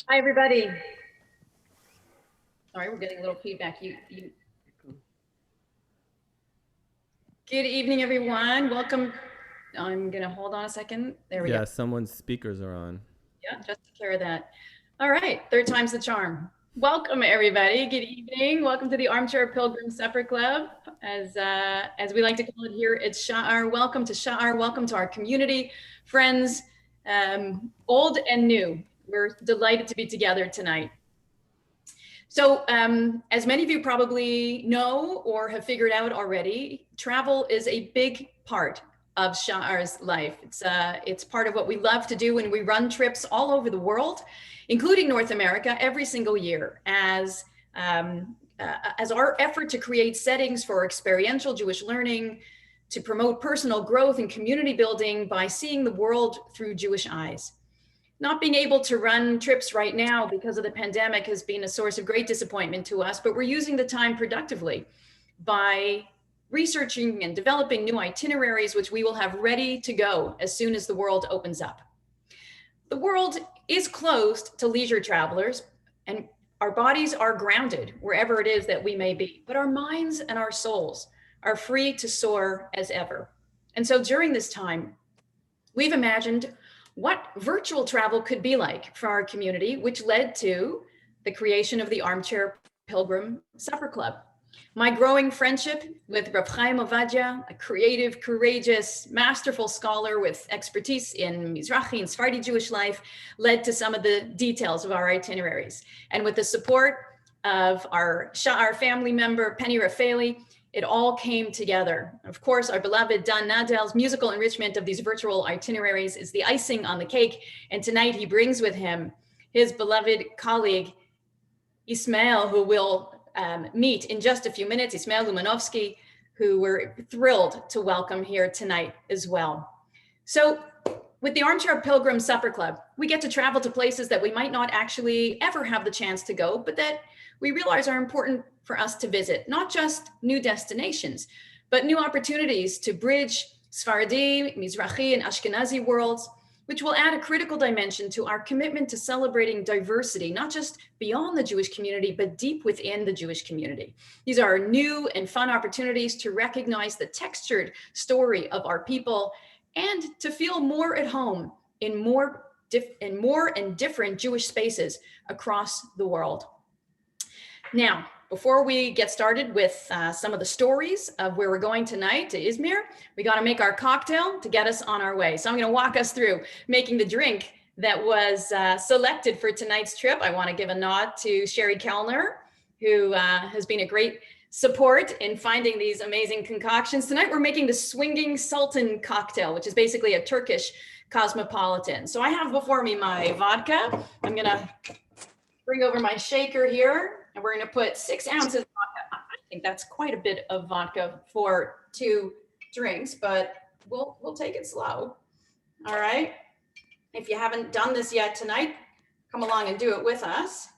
Hi, everybody. Sorry, we're getting a little feedback. Good evening, everyone. Welcome. I'm going to hold on a second. There we go. Yeah, someone's speakers are on. Yeah, just take care of that. All right, third time's the charm. Welcome, everybody. Good evening. Welcome to the Armchair Pilgrim Supper Club. As we like to call it here, it's Sha'ar. Welcome to Sha'ar. Welcome to our community, friends, old and new. We're delighted to be together tonight. So as many of you probably know or have figured out already, travel is a big part of Sha'ar's life. It's part of what we love to do when we run trips all over the world, including North America, every single year as our effort to create settings for experiential Jewish learning, to promote personal growth and community building by seeing the world through Jewish eyes. Not being able to run trips right now because of the pandemic has been a source of great disappointment to us, but we're using the time productively by researching and developing new itineraries, which we will have ready to go as soon as the world opens up. The world is closed to leisure travelers, and our bodies are grounded wherever it is that we may be, but our minds and our souls are free to soar as ever. And so during this time, we've imagined what virtual travel could be like for our community, which led to the creation of the Armchair Pilgrim Supper Club. My growing friendship with Rav Chaim Ovadia, a creative, courageous, masterful scholar with expertise in Mizrahi and Sephardi Jewish life, led to some of the details of our itineraries. And with the support of our Sha'ar family member, Penny Raffaeli, it all came together. Of course, our beloved Dan Nadel's musical enrichment of these virtual itineraries is the icing on the cake. And tonight he brings with him his beloved colleague, Ismail, who will meet in just a few minutes, Ismail Lumanovsky, who we're thrilled to welcome here tonight as well. So with the Armchair Pilgrim Supper Club, we get to travel to places that we might not actually ever have the chance to go, but that we realize are important for us to visit, not just new destinations, but new opportunities to bridge Sephardi, Mizrahi, and Ashkenazi worlds, which will add a critical dimension to our commitment to celebrating diversity, not just beyond the Jewish community, but deep within the Jewish community. These are new and fun opportunities to recognize the textured story of our people and to feel more at home in more and different Jewish spaces across the world. Now, before we get started with some of the stories of where we're going tonight to Izmir, we got to make our cocktail to get us on our way. So I'm going to walk us through making the drink that was selected for tonight's trip. I want to give a nod to Sherry Kellner, who has been a great support in finding these amazing concoctions. Tonight, we're making the Swinging Sultan cocktail, which is basically a Turkish cosmopolitan. So I have before me my vodka. I'm going to bring over my shaker here. And we're going to put 6 ounces of vodka. I think that's quite a bit of vodka for 2 drinks, but we'll take it slow. All right. If you haven't done this yet tonight, come along and do it with us.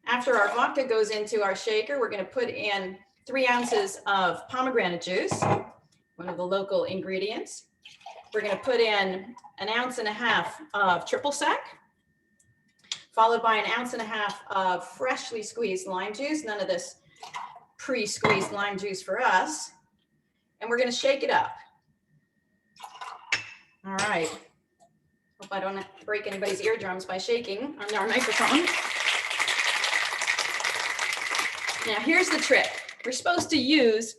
After our vodka goes into our shaker, we're going to put in 3 ounces of pomegranate juice, one of the local ingredients. We're going to put in 1.5 ounces of triple sec, followed by 1.5 ounces of freshly squeezed lime juice. None of this pre-squeezed lime juice for us. And we're going to shake it up. All right. Hope I don't break anybody's eardrums by shaking on our microphone. Now, here's the trick. We're supposed to use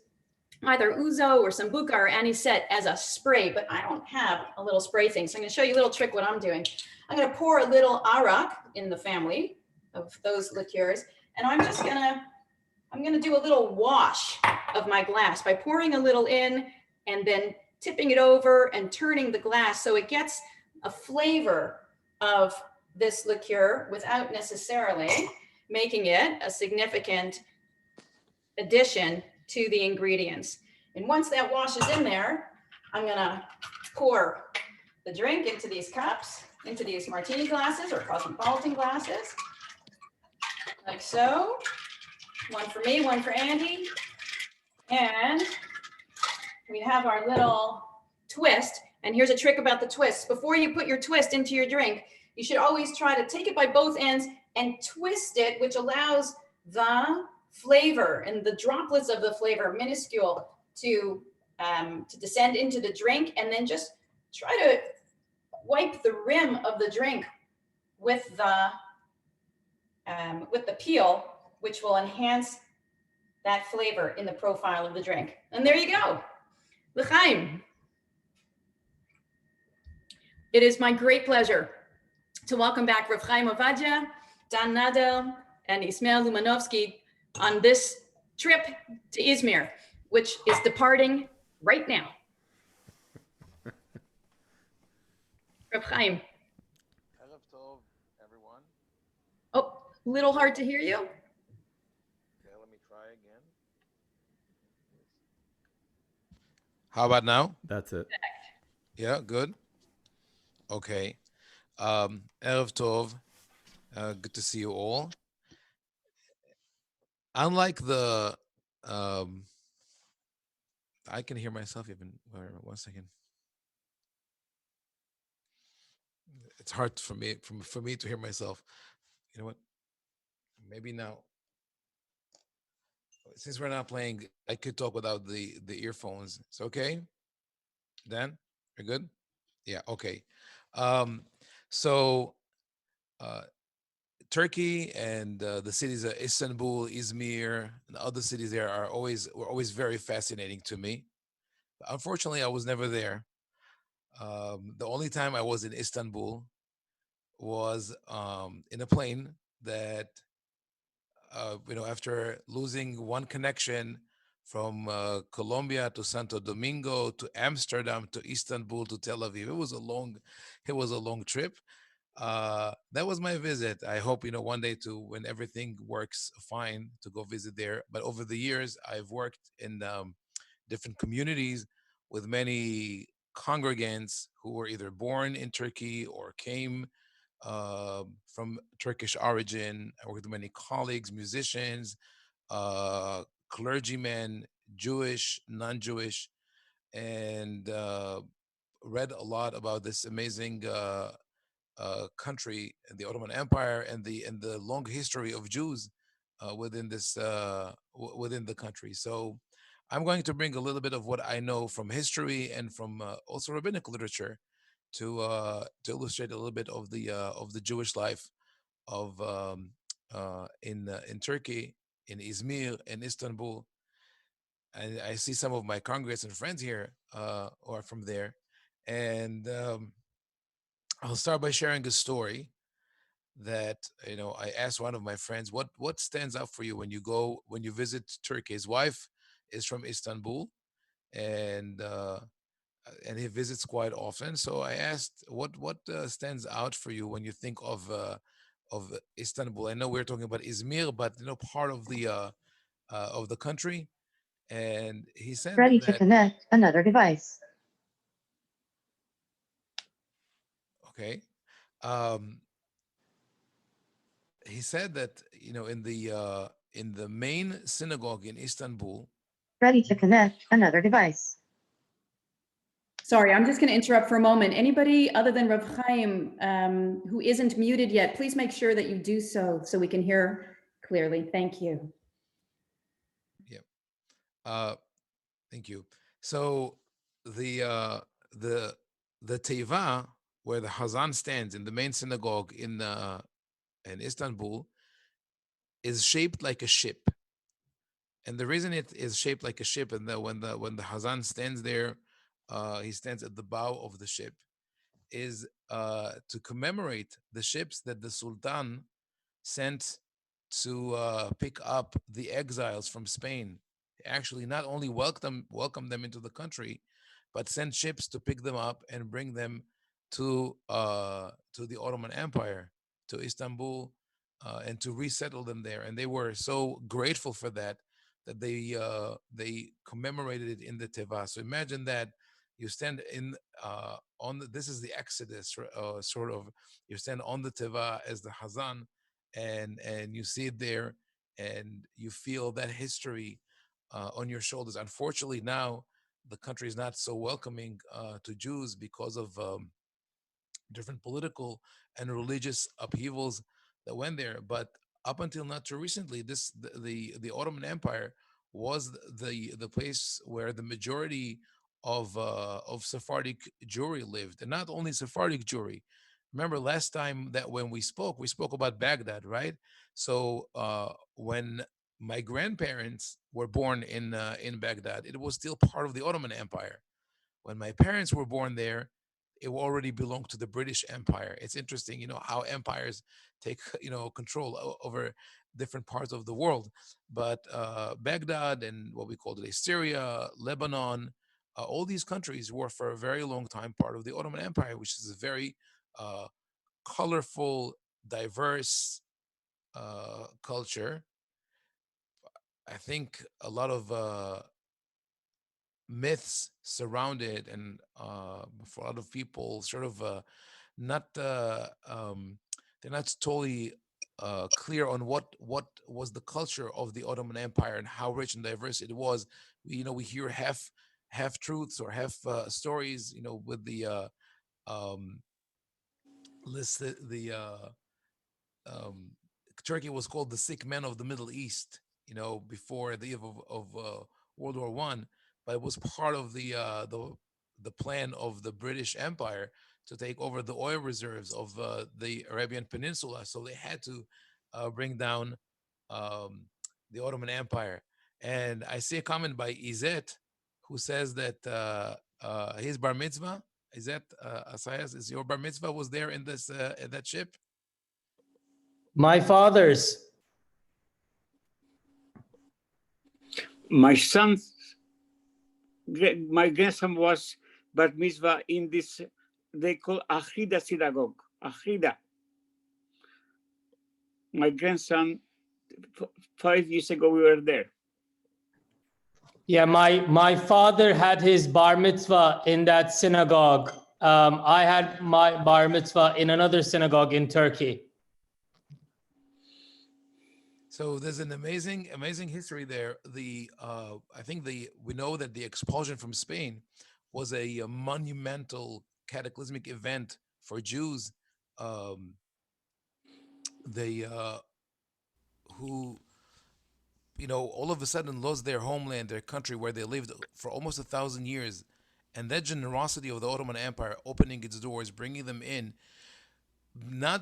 either ouzo or sambuca or anisette as a spray, but I don't have a little spray thing. So I'm going to show you a little trick what I'm doing. I'm going to pour a little arak in the family of those liqueurs, and I'm going to do a little wash of my glass by pouring a little in and then tipping it over and turning the glass so it gets a flavor of this liqueur without necessarily making it a significant addition to the ingredients. And once that washes in there, I'm going to pour the drink into these cups, into these martini glasses or cosmopolitan glasses, like so. One for me, one for Andy. And we have our little twist. And here's a trick about the twist. Before you put your twist into your drink, you should always try to take it by both ends and twist it, which allows the flavor and the droplets of the flavor, minuscule, to descend into the drink, and then just try to wipe the rim of the drink with the peel, which will enhance that flavor in the profile of the drink. And there you go. L'chaim. It is my great pleasure to welcome back Rav Chaim Ovadia, Dan Nadel, and Ismail Lumanovsky on this trip to Izmir, which is departing right now. Rav Chaim. Erev Tov, everyone. Oh, a little hard to hear you. Okay, let me try again. How about now? That's it. Yeah, good. Okay. Erev Tov. Good to see you all. Unlike the, I can hear myself even. Wait, 1 second. It's hard for me to hear myself. You know what? Maybe now. Since we're not playing, I could talk without the earphones. It's okay. Dan, you're good. Yeah. Okay. So. Turkey and the cities of Istanbul, Izmir, and other cities there were always very fascinating to me. But unfortunately, I was never there. The only time I was in Istanbul was in a plane that, after losing one connection from Colombia to Santo Domingo to Amsterdam to Istanbul to Tel Aviv. It was a long trip. That was my visit. I hope one day when everything works fine, to go visit there. But over the years, I've worked in different communities with many congregants who were either born in Turkey or came from Turkish origin. I worked with many colleagues, musicians, clergymen, Jewish, non-Jewish, and read a lot about this amazing country and the Ottoman Empire and the long history of Jews within within the country. So I'm going to bring a little bit of what I know from history and from also rabbinic literature to illustrate a little bit of the Jewish life of in Turkey, in Izmir, in Istanbul. I see some of my congregants and friends here who are from there, and I'll start by sharing a story that I asked one of my friends, what stands out for you when you visit Turkey. His wife is from Istanbul, and and he visits quite often. So I asked, what stands out for you when you think of Istanbul? I know we're talking about Izmir, but part of the country. And he said Ready to that, connect another device. okay, um, he said that in the main synagogue in Istanbul. Ready to connect another device. Sorry, I'm just going to interrupt for a moment. Anybody other than Rav Chaim who isn't muted yet, please make sure that you do so we can hear clearly. Thank you. Yeah. Thank you. So the uh, the the teva where the Hazan stands in the main synagogue in Istanbul is shaped like a ship, and the reason it is shaped like a ship, and that when the Hazan stands there, he stands at the bow of the ship, is to commemorate the ships that the Sultan sent to pick up the exiles from Spain. Actually, not only welcome them into the country, but sent ships to pick them up and bring them to the Ottoman Empire, to Istanbul, and to resettle them there. And they were so grateful for that that they commemorated it in the Teva. So imagine that you stand in this is the Exodus, sort of. You stand on the Teva as the Hazan, and you see it there, and you feel that history on your shoulders. Unfortunately, now the country is not so welcoming to Jews because of different political and religious upheavals that went there. But up until not too recently, the Ottoman Empire was the place where the majority of Sephardic Jewry lived, and not only Sephardic Jewry. Remember last time that when we spoke about Baghdad, right? So when my grandparents were born in Baghdad, it was still part of the Ottoman Empire. When my parents were born there, it already belonged to the British Empire. It's interesting, how empires take, control over different parts of the world. But Baghdad and what we call today Syria, Lebanon, all these countries were for a very long time part of the Ottoman Empire, which is a very uh, colorful, diverse culture. I think a lot of myths surround it, and for a lot of people, sort of not they're not totally clear on what was the culture of the Ottoman Empire and how rich and diverse it was. We hear half truths or half stories. With the um, list the um, Turkey was called the sick man of the Middle East, before the eve of World War One, but it was part of the plan of the British Empire to take over the oil reserves of the Arabian Peninsula. So they had to bring down um, the Ottoman Empire. And I see a comment by Izet, who says that his bar mitzvah, Izet Asayas, is your bar mitzvah was there in this in that ship? My father's. My son's, my grandson was bar mitzvah in this, they call Achida synagogue. Achida. My grandson, 5 years ago, we were there. Yeah, my father had his bar mitzvah in that synagogue. I had my bar mitzvah in another synagogue in Turkey. So there's an amazing history there. I think we know that the expulsion from Spain was a monumental cataclysmic event for Jews. Um, they who all of a sudden lost their homeland, their country where they lived for almost 1,000 years, and that generosity of the Ottoman Empire opening its doors, bringing them in.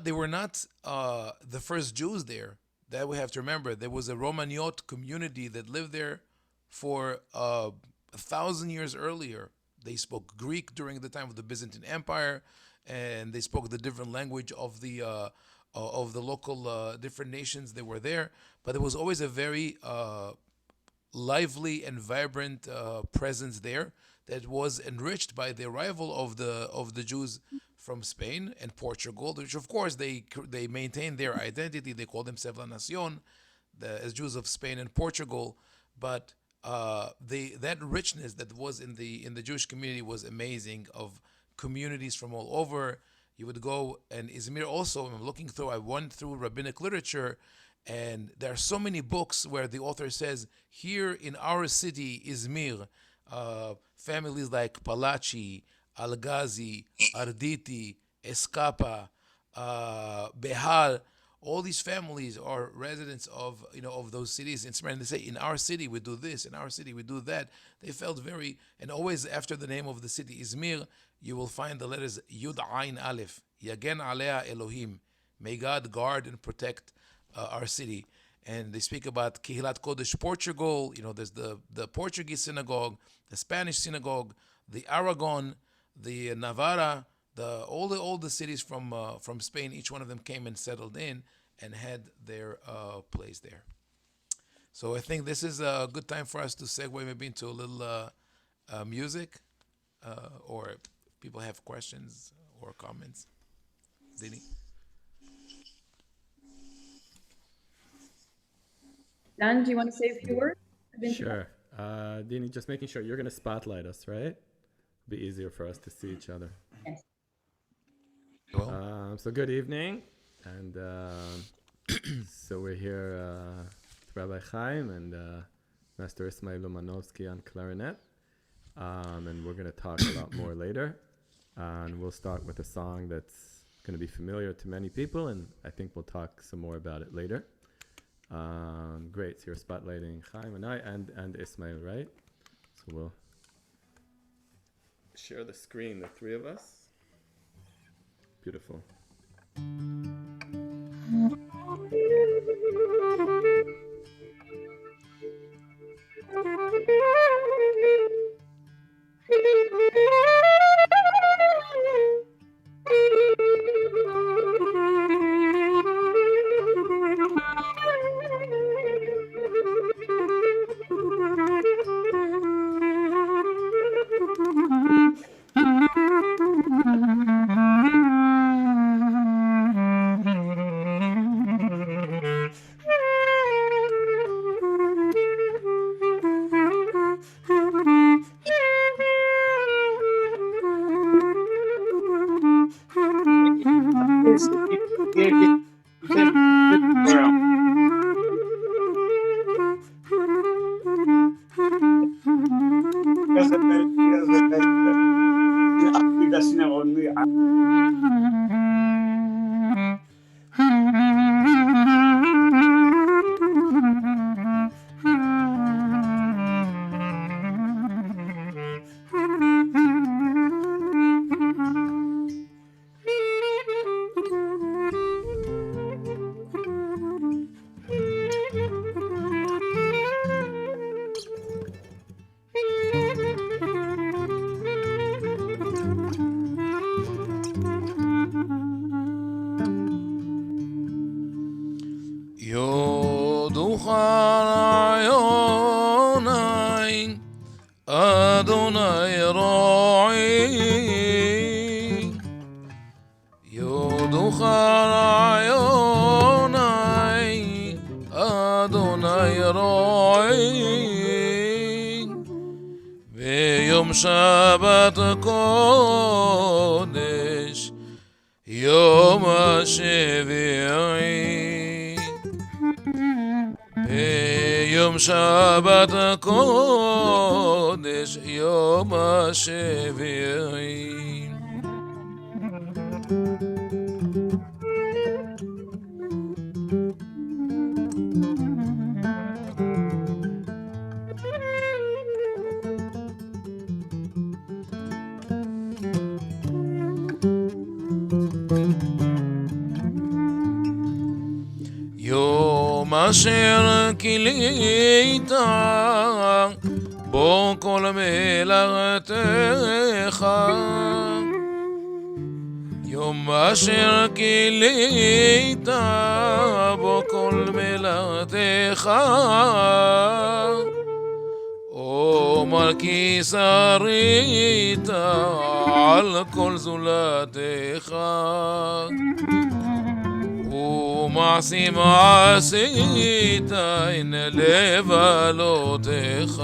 They were not the first Jews there. That we have to remember. There was a Romaniote community that lived there for 1,000 years earlier. They spoke Greek during the time of the Byzantine Empire, and they spoke the different language of the local different nations that were there. But there was always a very lively and vibrant presence there that was enriched by the arrival of the Jews from Spain and Portugal, which of course they maintained their identity. They call themselves La Nación, as Jews of Spain and Portugal. But that richness that was in the Jewish community was amazing. Of communities from all over, you would go, and Izmir also. I'm looking through. I went through rabbinic literature, and there are so many books where the author says, here in our city, Izmir, families like Palachi, Al-Ghazi, Arditi, Escapa, Behal, all these families are residents of those cities in Smyrna. And they say, in our city we do this, in our city we do that. They felt very, and always after the name of the city, Izmir, you will find the letters Yud Ain Aleph, Yagen Alea Elohim. May God guard and protect our city. And they speak about Kehilat Kodesh, Portugal. There's the Portuguese synagogue, the Spanish synagogue, the Aragon, the Navarra, all the cities from Spain. Each one of them came and settled in and had their place there. So I think this is a good time for us to segue maybe into a little music, or if people have questions or comments. Dini? Dan, do you want to say a few words? Sure. Dini, just making sure you're going to spotlight us, right? Be easier for us to see each other. Yes. So good evening, and so we're here with Rabbi Chaim and Master Ismail Lomanovsky on clarinet, and we're going to talk a lot more later. And we'll start with a song that's going to be familiar to many people, and I think we'll talk some more about it later. Great, so you're spotlighting Chaim and I and Ismail, right? So we'll share the screen, the three of us. Beautiful. שבת קודש יום השביעי יום שבת הקודש, יום השביעי. יום אשר כילית בו כל מלאכתך, יום אשר כילית בו כל מלאכתך, עומר כי שרית על כל זולתך, ומעשים עשית הנה לבלותיך.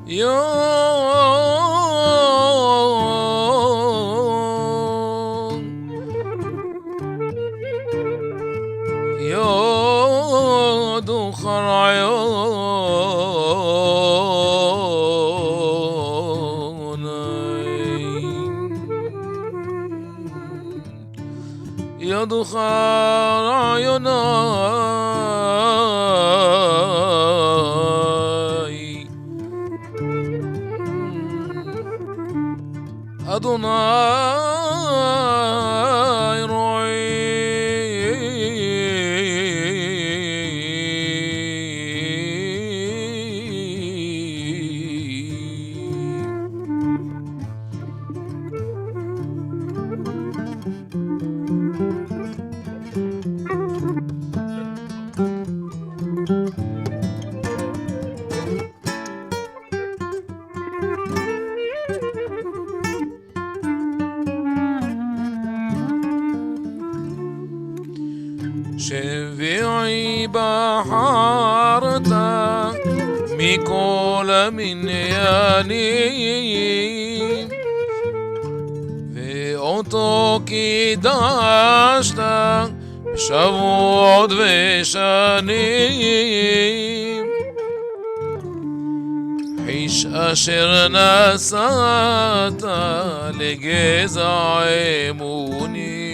יום דוחר עיוני, ידוחר עיוני, אדוני רואי. שביעי בחרת מכל המניינים, ואותו קידשת בשבועות ושנים, חיש אשר נשאת לגזע אמונים,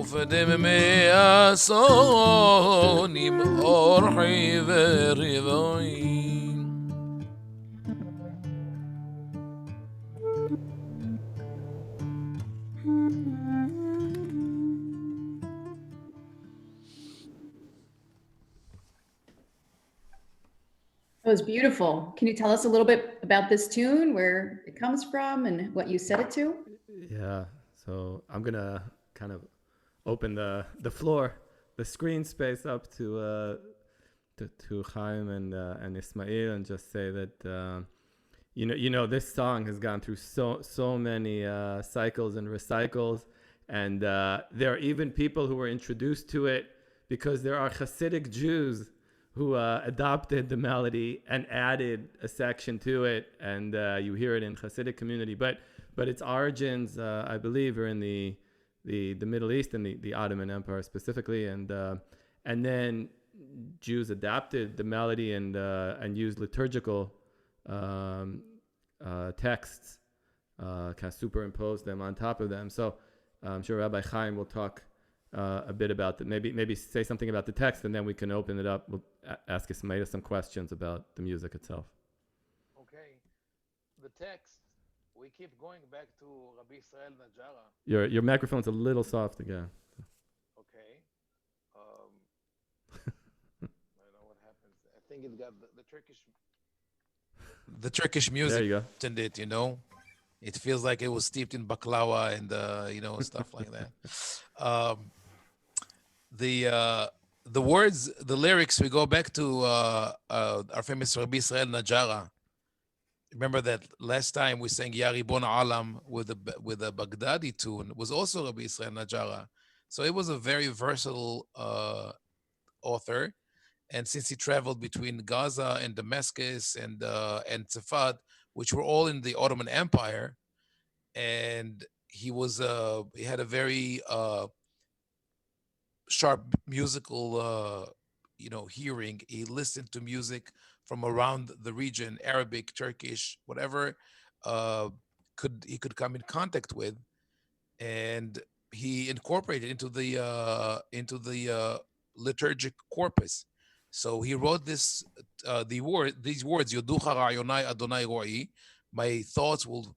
ופדם מאסונים אורחי ורבעים. That was beautiful. Can you tell us a little bit about this tune, where it comes from and what you set it to? Yeah, so I'm gonna kind of open the floor, the screen space up to Chaim and Ismail, and just say that you know this song has gone through so many cycles and recycles, and there are even people who were introduced to it because there are Hasidic Jews who adopted the melody and added a section to it, and you hear it in Hasidic community. But its origins, I believe, are in the Middle East and the Ottoman Empire specifically, and then Jews adapted the melody and used liturgical texts, kind of superimposed them on top of them. So I'm sure Rabbi Chaim will talk a bit about that. Maybe say something about the text, and then we can open it up. We'll ask Ismail some questions about the music itself. Okay, the text. We keep going back to Rabbi Israel Najara. Your microphone's a little soft again. Okay. I don't know what happens. I think it got the Turkish music. There you go. And it, you know. It feels like it was steeped in baklava and stuff like that. Um, the words, the lyrics, we go back to our famous Rabbi Israel Najara. Remember that last time we sang Ya Ribon Alam with a Baghdadi tune was also Rabbi Israel Najara. So it was a very versatile author. And since he traveled between Gaza and Damascus and Safad, which were all in the Ottoman Empire, and he had a very sharp musical hearing. He listened to music from around the region, Arabic, Turkish, whatever he could come in contact with, and he incorporated into the liturgic corpus. So he wrote these words, Yoducha Ra'yonai Adonai Ro'i, my thoughts will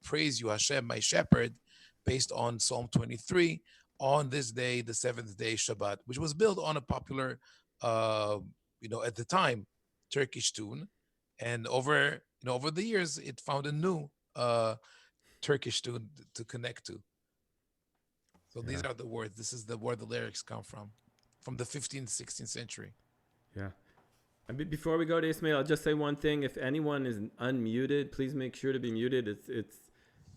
praise you, Hashem, my shepherd, based on Psalm 23, on this day, the seventh day, Shabbat, which was built on a popular, at the time, Turkish tune. And over the years, it found a new Turkish tune to connect to. So these Yeah. are the words. This is where the lyrics come from the 15th, 16th century. Yeah. And before we go to Ismail, I'll just say one thing. If anyone is unmuted, please make sure to be muted. It's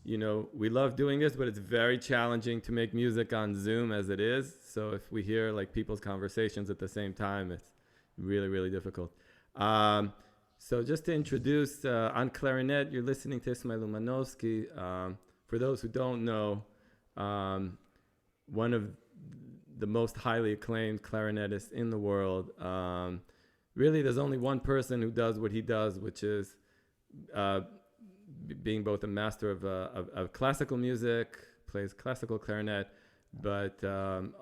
we love doing this, but it's very challenging to make music on Zoom as it is. So if we hear like people's conversations at the same time, it's really, really difficult. So just to introduce, on clarinet, you're listening to Ismail Umanovsky. For those who don't know, one of the most highly acclaimed clarinetists in the world. Really, there's only one person who does what he does, which is being both a master of classical music, plays classical clarinet, but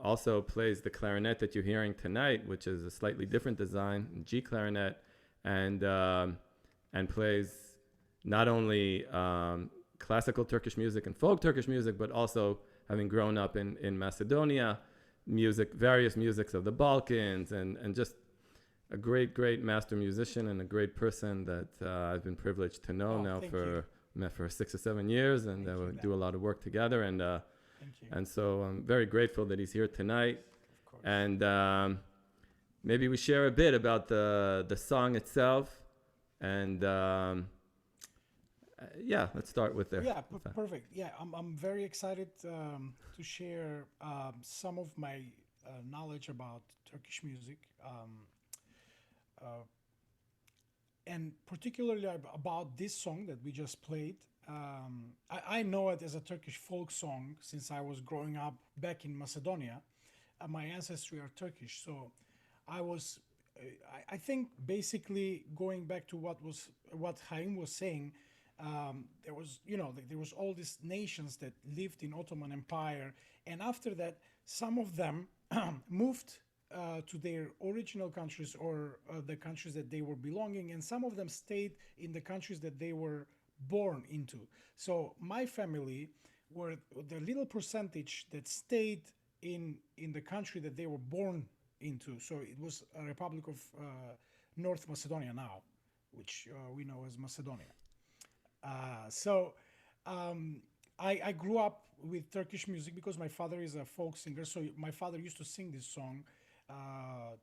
also plays the clarinet that you're hearing tonight, which is a slightly different design, G clarinet, and plays not only classical Turkish music and folk Turkish music, but also having grown up in Macedonia, various musics of the Balkans, and just a great master musician and a great person that I've been privileged to know now for 6 or 7 years, and we do a lot of work together, and so I'm very grateful that he's here tonight. And maybe we share a bit about the song itself, and let's start with there. Yeah, perfect. Yeah, I'm very excited to share some of my knowledge about Turkish music. And particularly about this song that we just played. I know it as a Turkish folk song since I was growing up back in Macedonia. My ancestry are Turkish, so I think basically going back to what Haim was saying, there was all these nations that lived in Ottoman Empire, and after that, some of them moved to their original countries or the countries that they were belonging, and some of them stayed in the countries that they were born into. So my family were the little percentage that stayed in the country that they were born into. So it was a Republic of North Macedonia now, which we know as Macedonia. I grew up with Turkish music because my father is a folk singer. So my father used to sing this song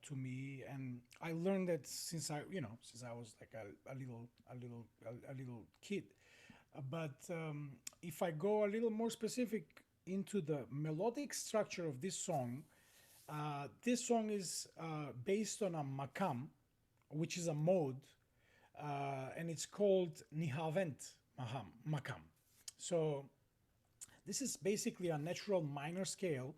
to me, and I learned that since I was like a little kid. But if I go a little more specific into the melodic structure of this song is based on a makam, which is a mode, and it's called nihavent makam. So this is basically a natural minor scale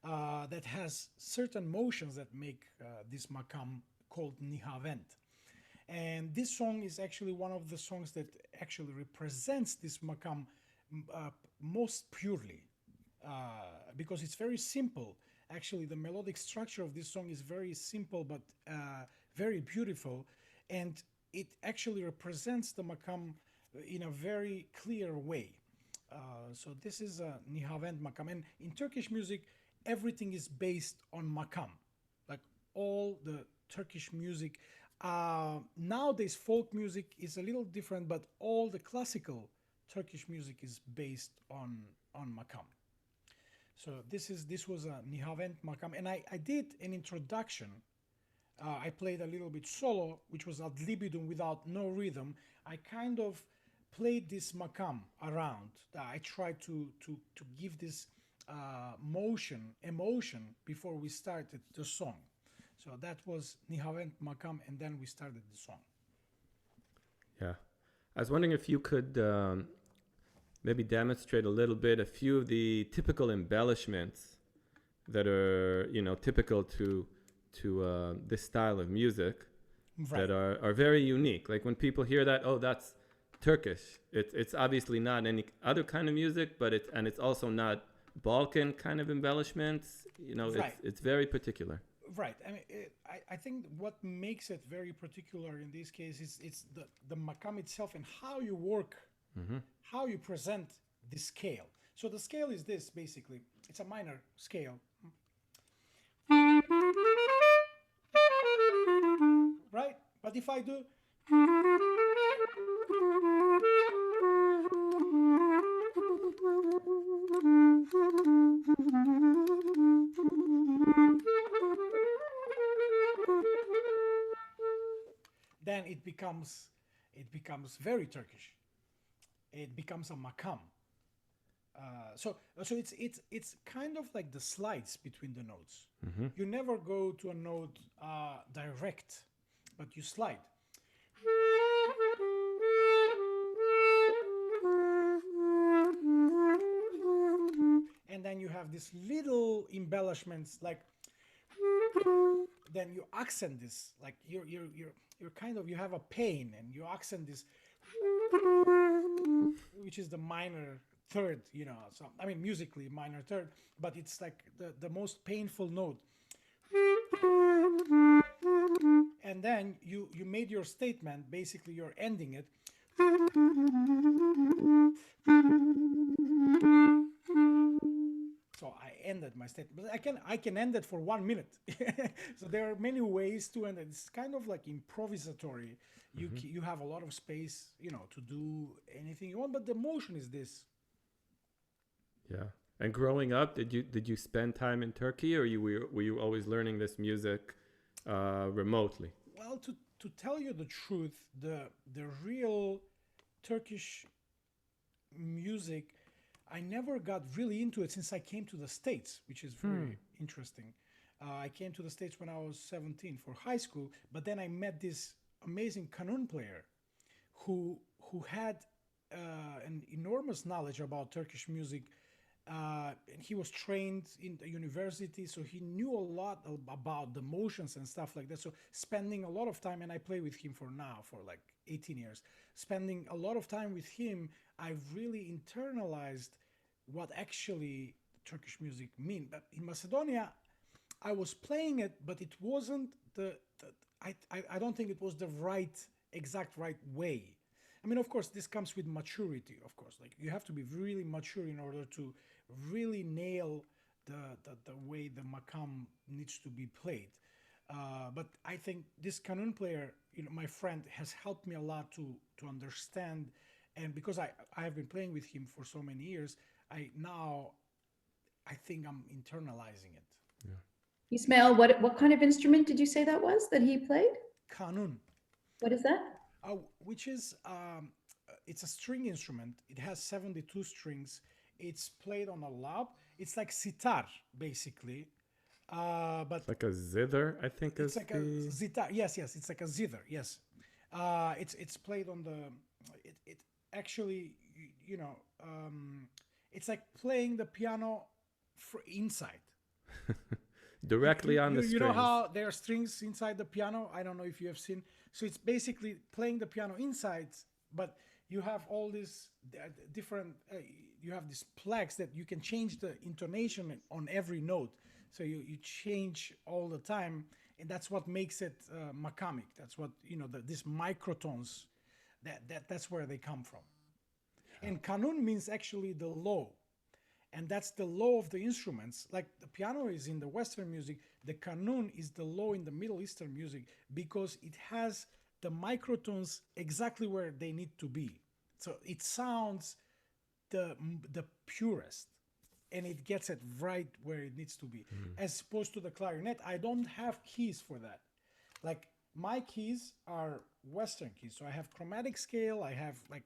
that has certain motions that make this makam called nihavent. And this song is actually one of the songs that actually represents this makam most purely, because it's very simple. Actually, the melodic structure of this song is very simple but very beautiful, and it actually represents the makam in a very clear way. So this is a nihavent makam, and in Turkish music, everything is based on makam, like all the Turkish music. Nowadays, folk music is a little different, but all the classical Turkish music is based on makam. So this was a Nihavent makam, and I did an introduction. I played a little bit solo, which was ad libidum without no rhythm. I kind of played this makam around. I tried to give this emotion before we started the song. So that was Nihavent makam, and then we started the song. Yeah. I was wondering if you could maybe demonstrate a little bit a few of the typical embellishments that are, typical to this style of music Right. that are very unique. Like when people hear that, oh, that's Turkish. It's obviously not any other kind of music, but it's also not Balkan kind of embellishments. Right. It's very particular. Right. I mean, I think what makes it very particular in this case is it's the makam itself and how you work, how you present the scale. So the scale is this basically. It's a minor scale. Right? But if I do then it becomes very Turkish. It becomes a makam. So it's kind of like the slides between the notes. You never go to a note direct, but you slide. And then you have these little embellishments like then you accent this like you're kind of you have a pain and you accent this which is the minor third, so I mean musically minor third, but it's like the most painful note. And then you made your statement, basically you're ending it. So I ended my statement, but I can end it for 1 minute. So there are many ways to end it. It's kind of like improvisatory. You have a lot of space, to do anything you want, but the motion is this. Yeah. And growing up, did you spend time in Turkey, or were you always learning this music remotely? Well, to tell you the truth, the real Turkish music, I never got really into it since I came to the States, which is very interesting. I came to the States when I was 17 for high school, but then I met this amazing kanun player who had an enormous knowledge about Turkish music. And he was trained in the university, so he knew a lot about the motions and stuff like that. So spending a lot of time, and I play with him for like 18 years, spending a lot of time with him, I've really internalized what actually Turkish music mean. But in Macedonia, I was playing it, but it wasn't I don't think it was the exact right way. I mean, of course, this comes with maturity, of course. Like you have to be really mature in order to really nail the way the makam needs to be played. But I think this kanun player, my friend, has helped me a lot to understand. And because I have been playing with him for so many years, I think I'm internalizing it. Ismail, what kind of instrument did you say that was that he played? Kanun. What is that? Which is it's a string instrument. It has 72 strings. It's played on a lab. It's like sitar, basically. But It's like a zither, I think. it's like a zitar. Yes, it's like a zither. Yes, it's played on the. It actually, it's like playing the piano inside. Directly on the strings. You know how there are strings inside the piano? I don't know if you have seen. So it's basically playing the piano inside, but you have all these different, you have these plaques that you can change the intonation on every note. So you change all the time, and that's what makes it makamic. That's what, these microtones, that's where they come from. And kanun means actually the low. And that's the low of the instruments. Like the piano is in the Western music, the kanun is the low in the Middle Eastern music because it has the microtones exactly where they need to be. So it sounds the purest, and it gets it right where it needs to be. As opposed to the clarinet, I don't have keys for that. Like my keys are Western keys, so I have chromatic scale. I have like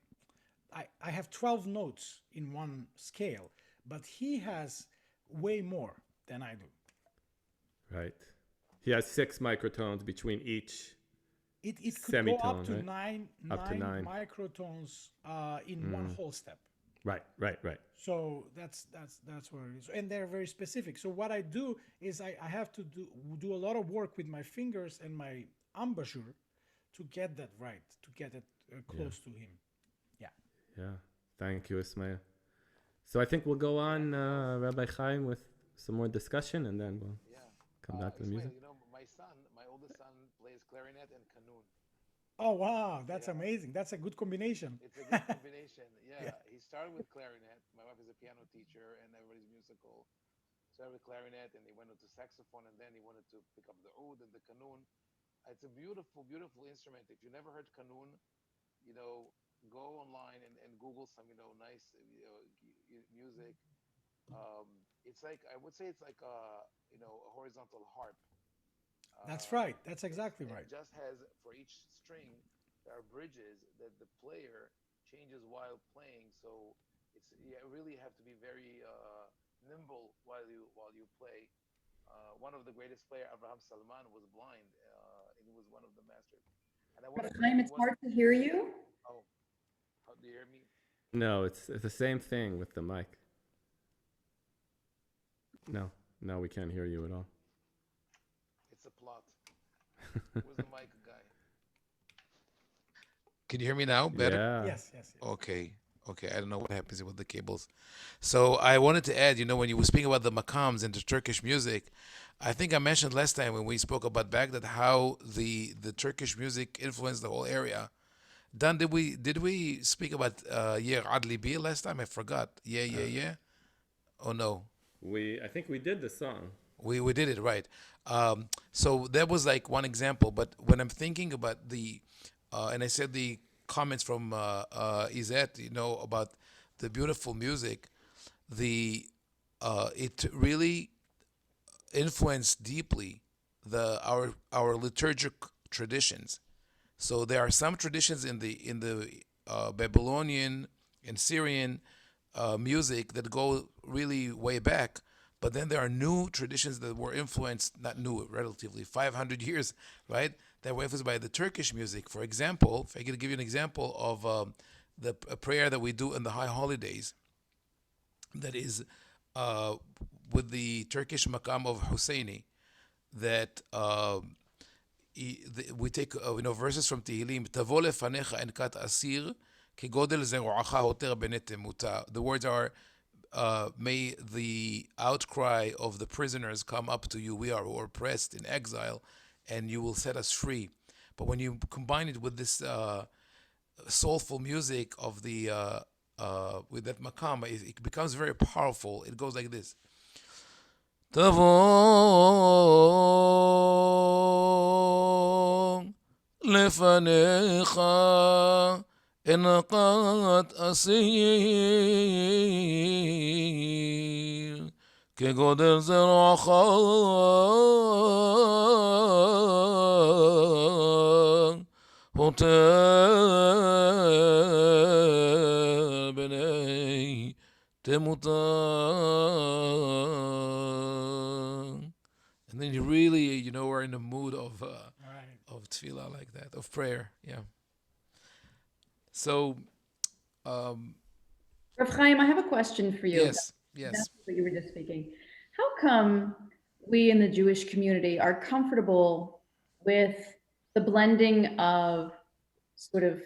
I have 12 notes in one scale, but he has way more than I do. Right. He has 6 microtones between each. It could go up Semitone, to right? nine Up to nine. microtones in one whole step. Right. So that's where it is, and they're very specific. So what I do is I have to do a lot of work with my fingers and my embouchure to get that right, to get it close to him. Yeah. Thank you, Ismail. So I think we'll go on, Rabbi Chaim, with some more discussion, and then we'll come back to the music. You know, my oldest son plays clarinet and kanun. Oh wow, that's amazing. That's a good combination. It's a good combination. Yeah. He started with clarinet. My wife is a piano teacher, and everybody's musical. Started with clarinet, and he went into saxophone, and then he wanted to pick up the oud and the kanun. It's a beautiful, beautiful instrument. If you never heard kanun, you know, go online and Google some, nice, music. It's like, I would say it's like a horizontal harp. That's right. That's exactly It right. just has, for each string, there are bridges that the player changes while playing. So you really have to be very nimble while you play. One of the greatest player, Abraham Salman, was blind, and he was one of the masters. And I wanted to Chaim, it's hard to hear you. Oh, how do you hear me? No, it's the same thing with the mic. No, we can't hear you at all. It's a plot. Where's the mic guy? Can you hear me now? Better? Yeah. Yes. Okay. I don't know what happens with the cables. So I wanted to add, when you were speaking about the makams and the Turkish music, I think I mentioned last time when we spoke about Baghdad how the Turkish music influenced the whole area. Dan, did we speak about Yer Adli Bir last time? I forgot. Yeah. Oh no. I think we did the song. We did it right. So that was like one example. But when I'm thinking about and I said the comments from Izet, about the beautiful music, it really influenced deeply our liturgic traditions. So there are some traditions in the Babylonian and Syrian music that go really way back, but then there are new traditions that were influenced, not new, relatively 500 years, right? That were influenced by the Turkish music. For example, if I could give you an example of a prayer that we do in the high holidays, that is with the Turkish makam of Husseini, that we take verses from Tehillim. Tavo lefanecha enkat asir kegodel zeruacha hoter bene temuta. The words are, may the outcry of the prisoners come up to you. We are oppressed in exile, and you will set us free. But when you combine it with this soulful music of the with that makam, it becomes very powerful. It goes like this. תבוא לפניך אנקת אסיר כגודל זרועך הותר בני תמותה. And then you really, are in the mood of tefillah like that, of prayer. Yeah. So, Rav Chaim, I have a question for you. yes. That's what you were just speaking. How come we in the Jewish community are comfortable with the blending of sort of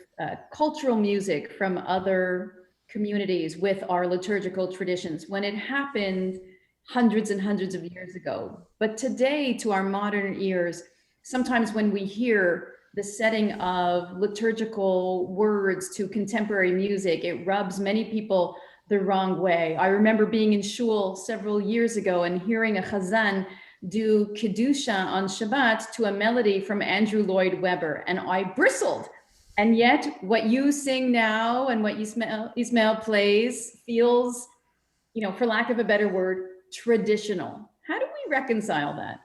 cultural music from other communities with our liturgical traditions when it happened hundreds and hundreds of years ago? But today, to our modern ears, sometimes when we hear the setting of liturgical words to contemporary music, it rubs many people the wrong way. I remember being in shul several years ago and hearing a chazan do Kedusha on Shabbat to a melody from Andrew Lloyd Webber, and I bristled And yet what you sing now and what Ismail plays feels, for lack of a better word, traditional. How do we reconcile that?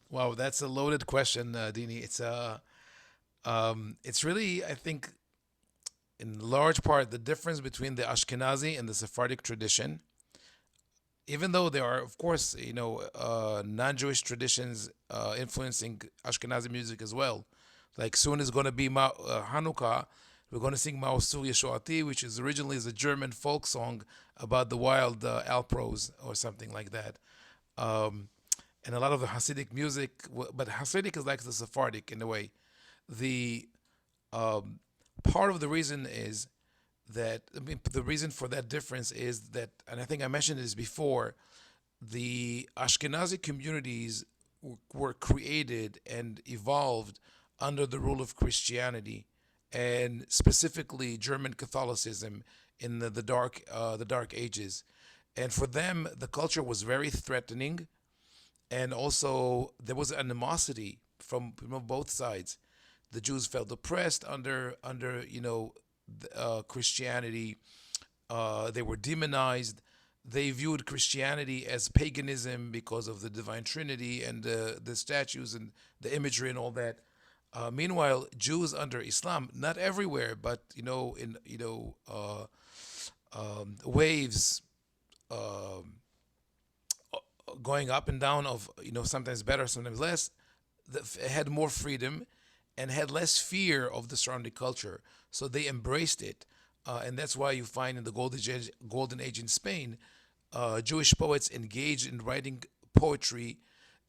Wow, that's a loaded question, Dini. It's really, I think, in large part, the difference between the Ashkenazi and the Sephardic tradition. Even though there are, of course, non-Jewish traditions influencing Ashkenazi music as well. Like soon is going to be Hanukkah. We're going to sing Ma'osur Yeshuati, which is originally is a German folk song about the wild Alpros or something like that. Um, and a lot of the Hasidic music, but Hasidic is like the Sephardic in a way. The part of the reason is that the reason for that difference is that, and I think I mentioned this before, the Ashkenazi communities were created and evolved under the rule of Christianity, and specifically German Catholicism in the Dark Ages, and for them the culture was very threatening, and also there was animosity from both sides. The Jews felt oppressed under Christianity. They were demonized. They viewed Christianity as paganism because of the Divine Trinity and the statues and the imagery and all that. Meanwhile, Jews under Islam, not everywhere, but waves, um, going up and down of sometimes better, sometimes less, had more freedom and had less fear of the surrounding culture. So they embraced it. And that's why you find in the Golden Age in Spain, Jewish poets engaged in writing poetry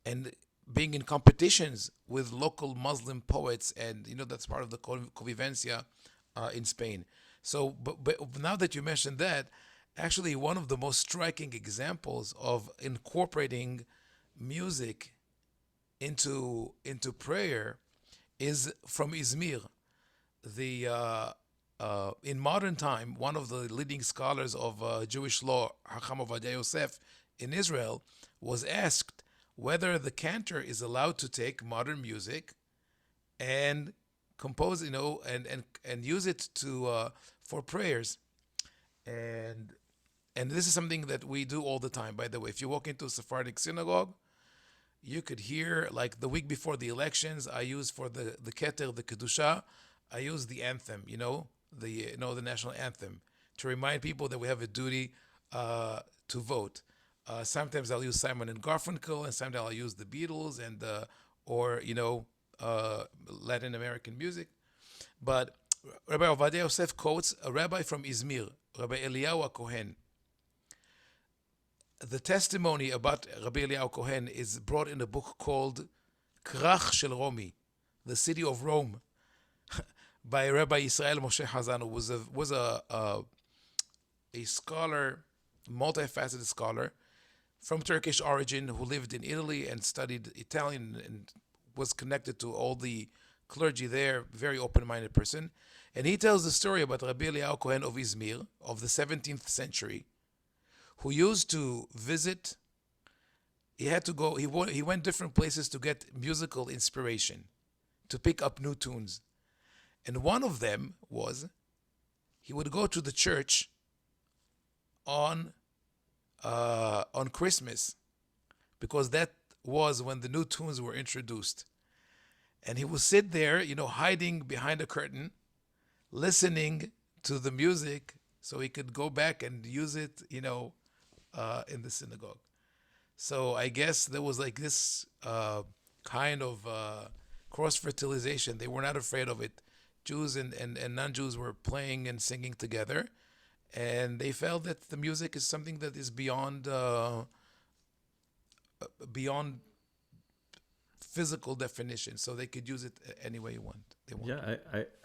and being in competitions with local Muslim poets. And, that's part of the convivencia in Spain. So, but now that you mentioned that, actually one of the most striking examples of incorporating music into prayer is from Izmir. The In modern time, one of the leading scholars of Jewish law, Hacham Ovadia Yosef, in Israel, was asked whether the cantor is allowed to take modern music and compose, and use it to for prayers, and this is something that we do all the time. By the way, if you walk into a Sephardic synagogue, you could hear, like the week before the elections, I use for the Keter, the Kedusha, I use the anthem, the national anthem, to remind people that we have a duty to vote. Sometimes I'll use Simon and Garfunkel, and sometimes I'll use the Beatles and or Latin American music. But Rabbi Ovadia Yosef quotes a rabbi from Izmir, Rabbi Eliyahu Kohen. The testimony about Rabbi Eliyahu Kohen is brought in a book called Krach Shel Romi, the city of Rome, by Rabbi Israel Moshe Hazan, who was a scholar, multifaceted scholar from Turkish origin, who lived in Italy and studied Italian and was connected to all the clergy there. Very open-minded person, and he tells the story about Rabbi Eliyahu Kohen of Izmir of the 17th century, who used to visit. He had to go. He went different places to get musical inspiration, to pick up new tunes. And one of them was he would go to the church on Christmas, because that was when the new tunes were introduced. And he would sit there, hiding behind a curtain, listening to the music, so he could go back and use it, in the synagogue. So I guess there was like this kind of cross-fertilization. They were not afraid of it. Jews and non-Jews were playing and singing together, and they felt that the music is something that is beyond physical definition, so they could use it any way they want. Yeah,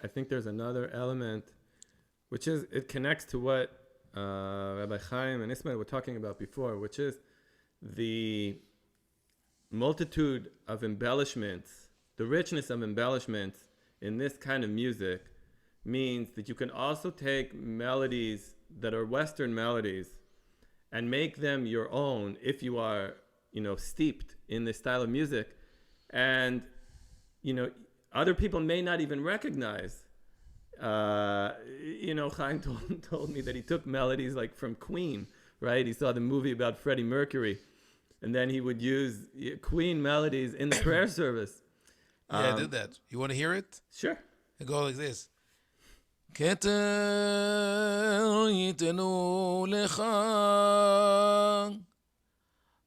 I think there's another element, which is, it connects to what Rabbi Chaim and Ismail were talking about before, which is the multitude of embellishments, the richness of embellishments in this kind of music means that you can also take melodies that are Western melodies and make them your own if you are, steeped in this style of music. And, other people may not even recognize. Chaim told me that he took melodies like from Queen, right? He saw the movie about Freddie Mercury, and then he would use Queen melodies in the prayer service. Yeah, I did that. You want to hear it? Sure. It goes like this. כתר ייתנו לך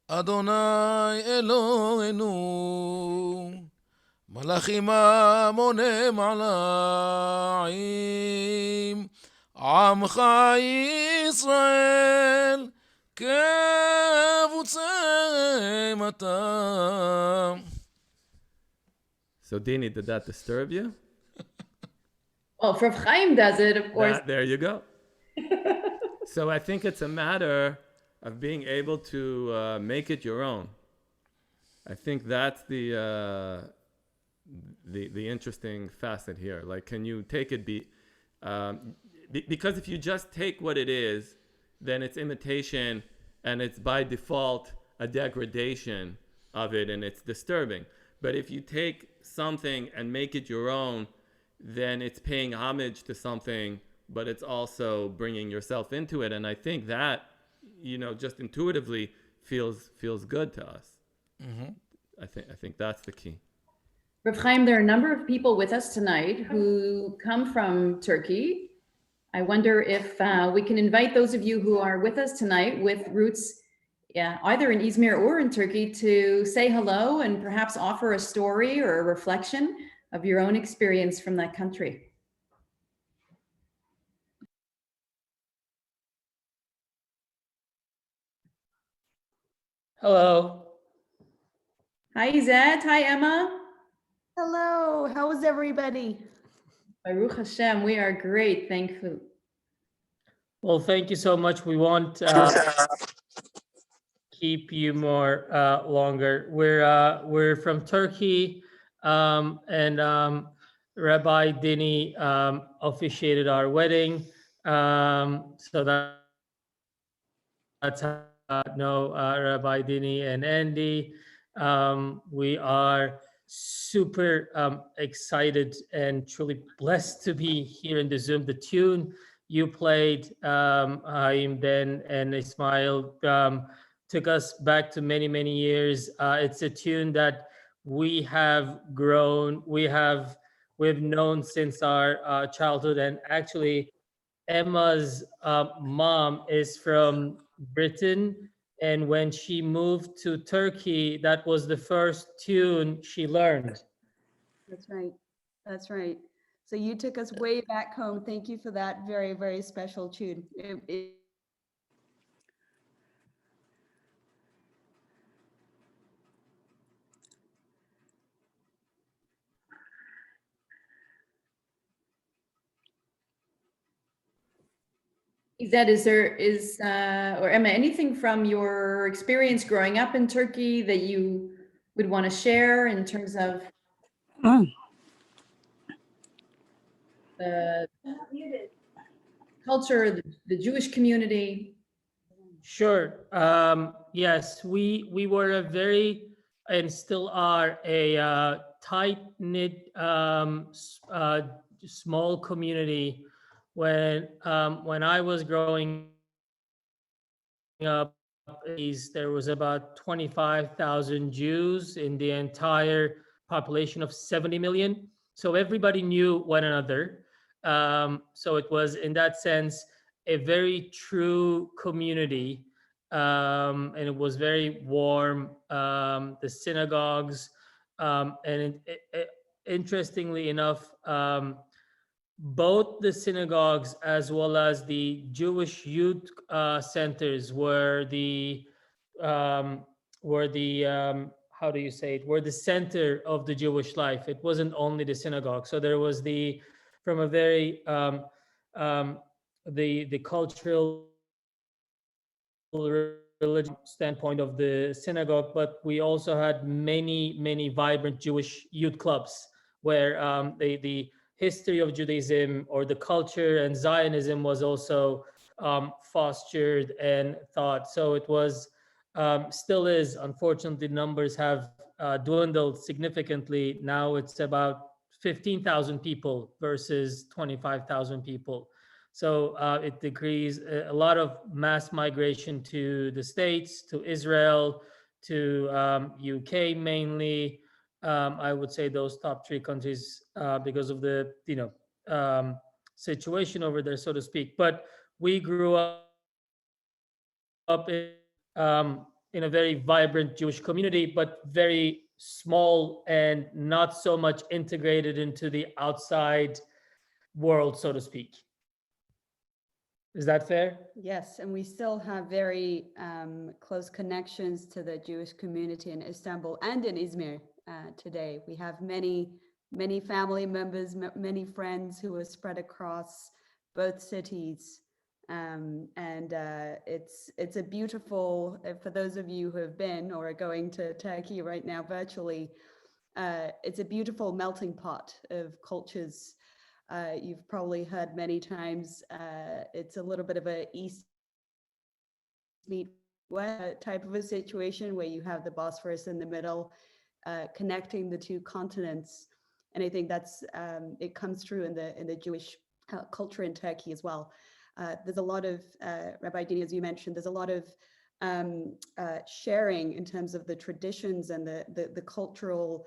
אדוני אלוהינו מלאכים המונה מעליים עמך ישראל קבוצי מטה. So, Dini, did that disturb you? Well, if Rav Chaim does it, of course. There you go. So I think it's a matter of being able to make it your own. I think that's the interesting facet here. Like, can you take it? Because if you just take what it is, then it's imitation, and it's by default a degradation of it, and it's disturbing. But if you take something and make it your own, then it's paying homage to something, but it's also bringing yourself into it. And I think that, just intuitively feels good to us. Mm-hmm. I think that's the key. Rav Chaim, there are a number of people with us tonight who come from Turkey. I wonder if we can invite those of you who are with us tonight with roots either in Izmir or in Turkey to say hello and perhaps offer a story or a reflection of your own experience from that country. Hello. Hi, Izet. Hi, Emma. Hello, how is everybody? Baruch Hashem, we are great, thankful. Well, thank you so much. We won't keep you more longer. We're from Turkey, and Rabbi Dini officiated our wedding. So that's how I know Rabbi Dini and Andy. We are super excited and truly blessed to be here in the Zoom. The tune you played, Haim, then, and Ismail, took us back to many, many years. It's a tune that we have grown, we've known since our childhood. And actually, Emma's mom is from Britain, and when she moved to Turkey, that was the first tune she learned. That's right. That's right. So you took us way back home. Thank you for that very, very special tune. Izet, or Emma, anything from your experience growing up in Turkey that you would want to share in terms of the culture, the Jewish community? Sure. Yes, we were a very, and still are, a tight-knit, small community. When I was growing up, there was about 25,000 Jews in the entire population of 70 million. So everybody knew one another. So it was, in that sense, a very true community, and it was very warm. The synagogues, and interestingly enough, both the synagogues as well as the Jewish youth centers were the how do you say it? Were the center of the Jewish life. It wasn't only the synagogue. So there was from a very the cultural religious standpoint of the synagogue, but we also had many vibrant Jewish youth clubs where the history of Judaism or the culture and Zionism was also fostered and thought. So it was, still is, unfortunately, numbers have dwindled significantly. Now it's about 15,000 people versus 25,000 people. So it decrees a lot of mass migration to the States, to Israel, to UK mainly. I would say those top three countries because of the situation over there, so to speak. But we grew up in a very vibrant Jewish community, but very small and not so much integrated into the outside world, so to speak. Is that fair? Yes, and we still have very close connections to the Jewish community in Istanbul and in Izmir today. We have many family members, many friends who are spread across both cities. It's a beautiful, for those of you who have been or are going to Turkey right now virtually, it's a beautiful melting pot of cultures. You've probably heard many times, it's a little bit of a East meet West type of a situation where you have the Bosphorus in the middle, connecting the two continents. And I think that's, it comes through in the Jewish culture in Turkey as well. There's a lot of, Rabbi Dini, as you mentioned, there's a lot of sharing in terms of the traditions and the cultural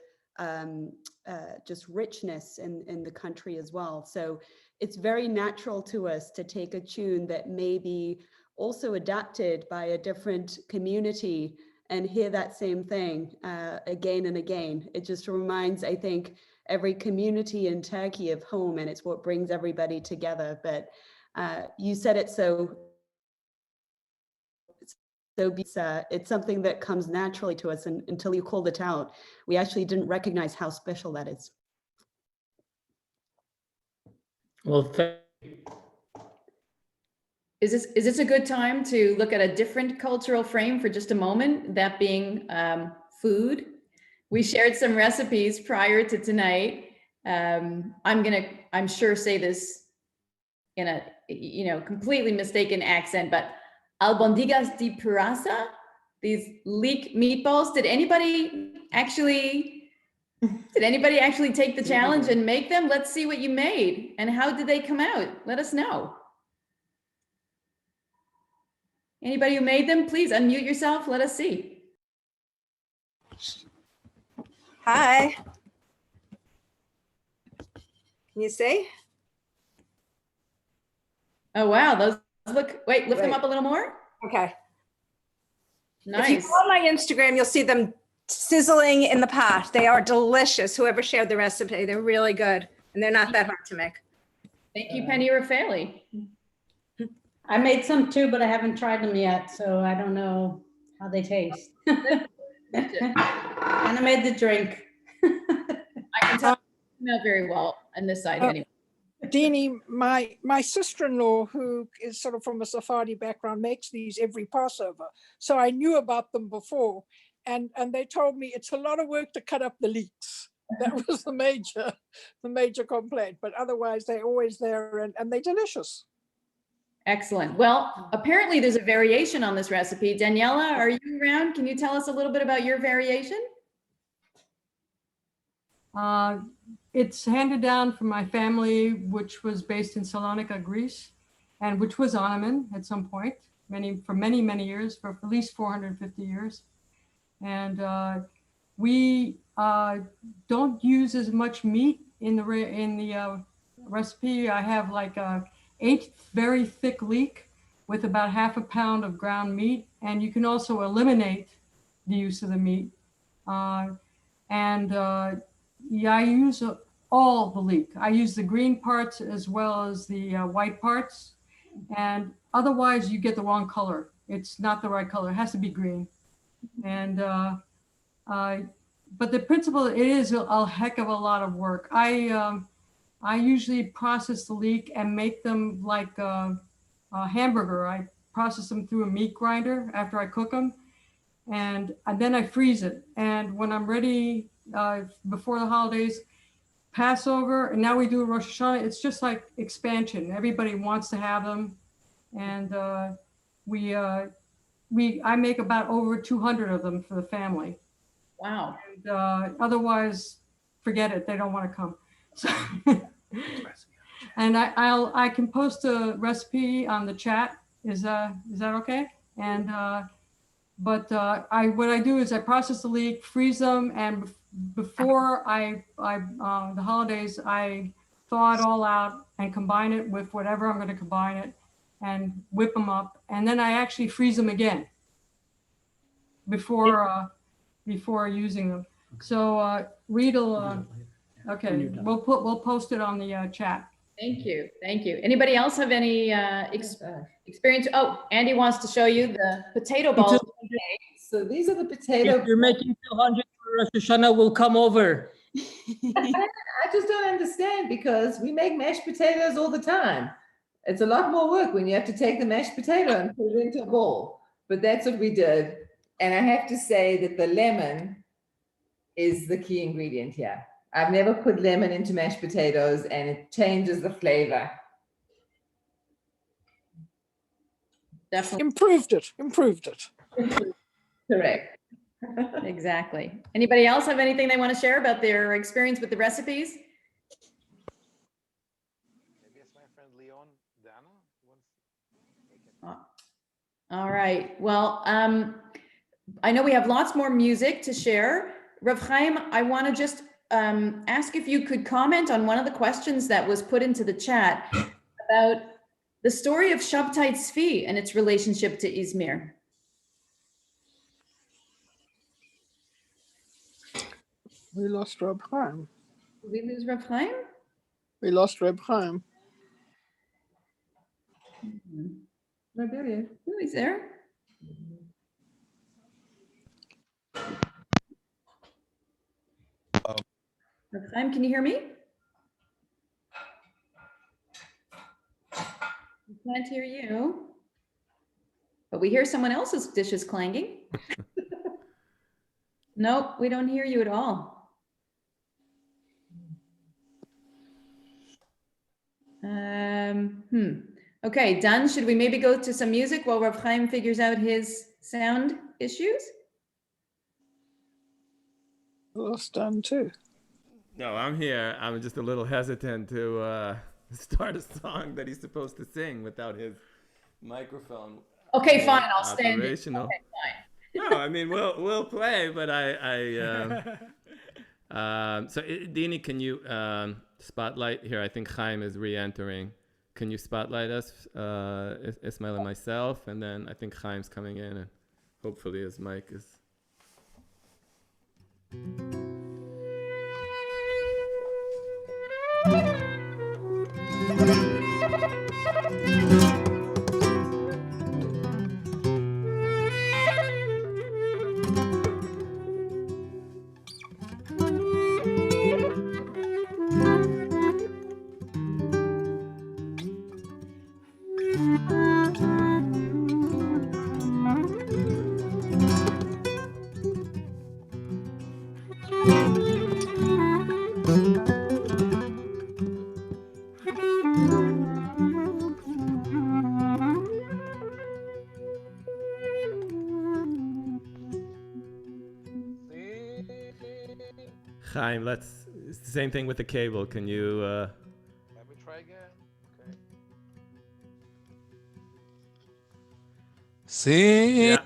just richness in the country as well. So it's very natural to us to take a tune that may be also adapted by a different community and hear that same thing again and again. It just reminds, I think, every community in Turkey of home, and it's what brings everybody together. But you said it so it's something that comes naturally to us, and until you called it out, we actually didn't recognize how special that is. Well, Is this a good time to look at a different cultural frame for just a moment, that being food? We shared some recipes prior to tonight. I'm sure say this in a completely mistaken accent, but albondigas de purasa, these leek meatballs. Did anybody actually take the challenge and make them? Let's see what you made and how did they come out? Let us know. Anybody who made them, please unmute yourself. Let us see. Hi. Can you see? Oh, wow. Those look, wait, lift them up a little more. Okay. Nice. If you go on my Instagram, you'll see them sizzling in the pot. They are delicious. Whoever shared the recipe, they're really good. And they're not that hard to make. Thank you, Penny Raffaele. I made some too, but I haven't tried them yet, so I don't know how they taste. And I made the drink. I can tell not very well on this side anyway. Dini, my sister-in-law, who is sort of from a Sephardi background, makes these every Passover. So I knew about them before, and they told me it's a lot of work to cut up the leeks. That was the major complaint. But otherwise, they're always there, and they're delicious. Excellent. Well, apparently there's a variation on this recipe. Daniela, are you around? Can you tell us a little bit about your variation? It's handed down from my family, which was based in Salonika, Greece, and which was Ottoman at some point, for many years, for at least 450 years. And we don't use as much meat in the recipe. I have like 8 very thick leek with about ½ a pound of ground meat, and you can also eliminate the use of the meat. Yeah, I use all the leek. I use the green parts as well as the white parts, and otherwise you get the wrong color. It's not the right color. It has to be green. And but the principle, it is a heck of a lot of work. I usually process the leek and make them like a hamburger. I process them through a meat grinder after I cook them, and then I freeze it. And when I'm ready before the holidays, Passover, and now we do Rosh Hashanah, it's just like expansion. Everybody wants to have them, and I make about over 200 of them for the family. Wow. And otherwise, forget it. They don't want to come. So, and I can post a recipe on the chat. Is that okay? And what I do is I process the leek, freeze them, and before the holidays, I thaw it all out and combine it with whatever I'm going to combine it, and whip them up, and then I actually freeze them again before using them. So Reed will okay. We'll post it on the chat. Thank you. Anybody else have any experience? Oh, Andy wants to show you the potato balls. So these are the potato. If you're making 200 for Rosh Hashanah, we'll come over. I just don't understand because we make mashed potatoes all the time. It's a lot more work when you have to take the mashed potato and put it into a bowl. But that's what we did. And I have to say that the lemon is the key ingredient here. I've never put lemon into mashed potatoes and it changes the flavor. Definitely. Improved it. Correct. Exactly. Anybody else have anything they want to share about their experience with the recipes? Maybe it's my friend Leon Dana. All right. Well, I know we have lots more music to share. Rav Chaim, I want to just ask if you could comment on one of the questions that was put into the chat about the story of Shabtai Tzvi and its relationship to Izmir. We lost Reb Chaim. Did we lose Rav Chaim? We lost Reb Chaim. Oh, he's there. Rav Chaim, can you hear me? We can't hear you, but we hear someone else's dishes clanging. Nope, we don't hear you at all. Okay, done. Should we maybe go to some music while Rav Chaim figures out his sound issues? Lost Dan too. No, I'm here. I'm just a little hesitant to start a song that he's supposed to sing without his microphone. Okay, fine. I'll stand it. Operational. Okay, fine. No, I mean we'll play, but so Dini, can you spotlight here? I think Chaim is re-entering. Can you spotlight us, Ismail and myself, and then I think Chaim's coming in, and hopefully his mic is. Chaim, it's the same thing with the cable. Can you? Let me try again. Okay. See. Yeah.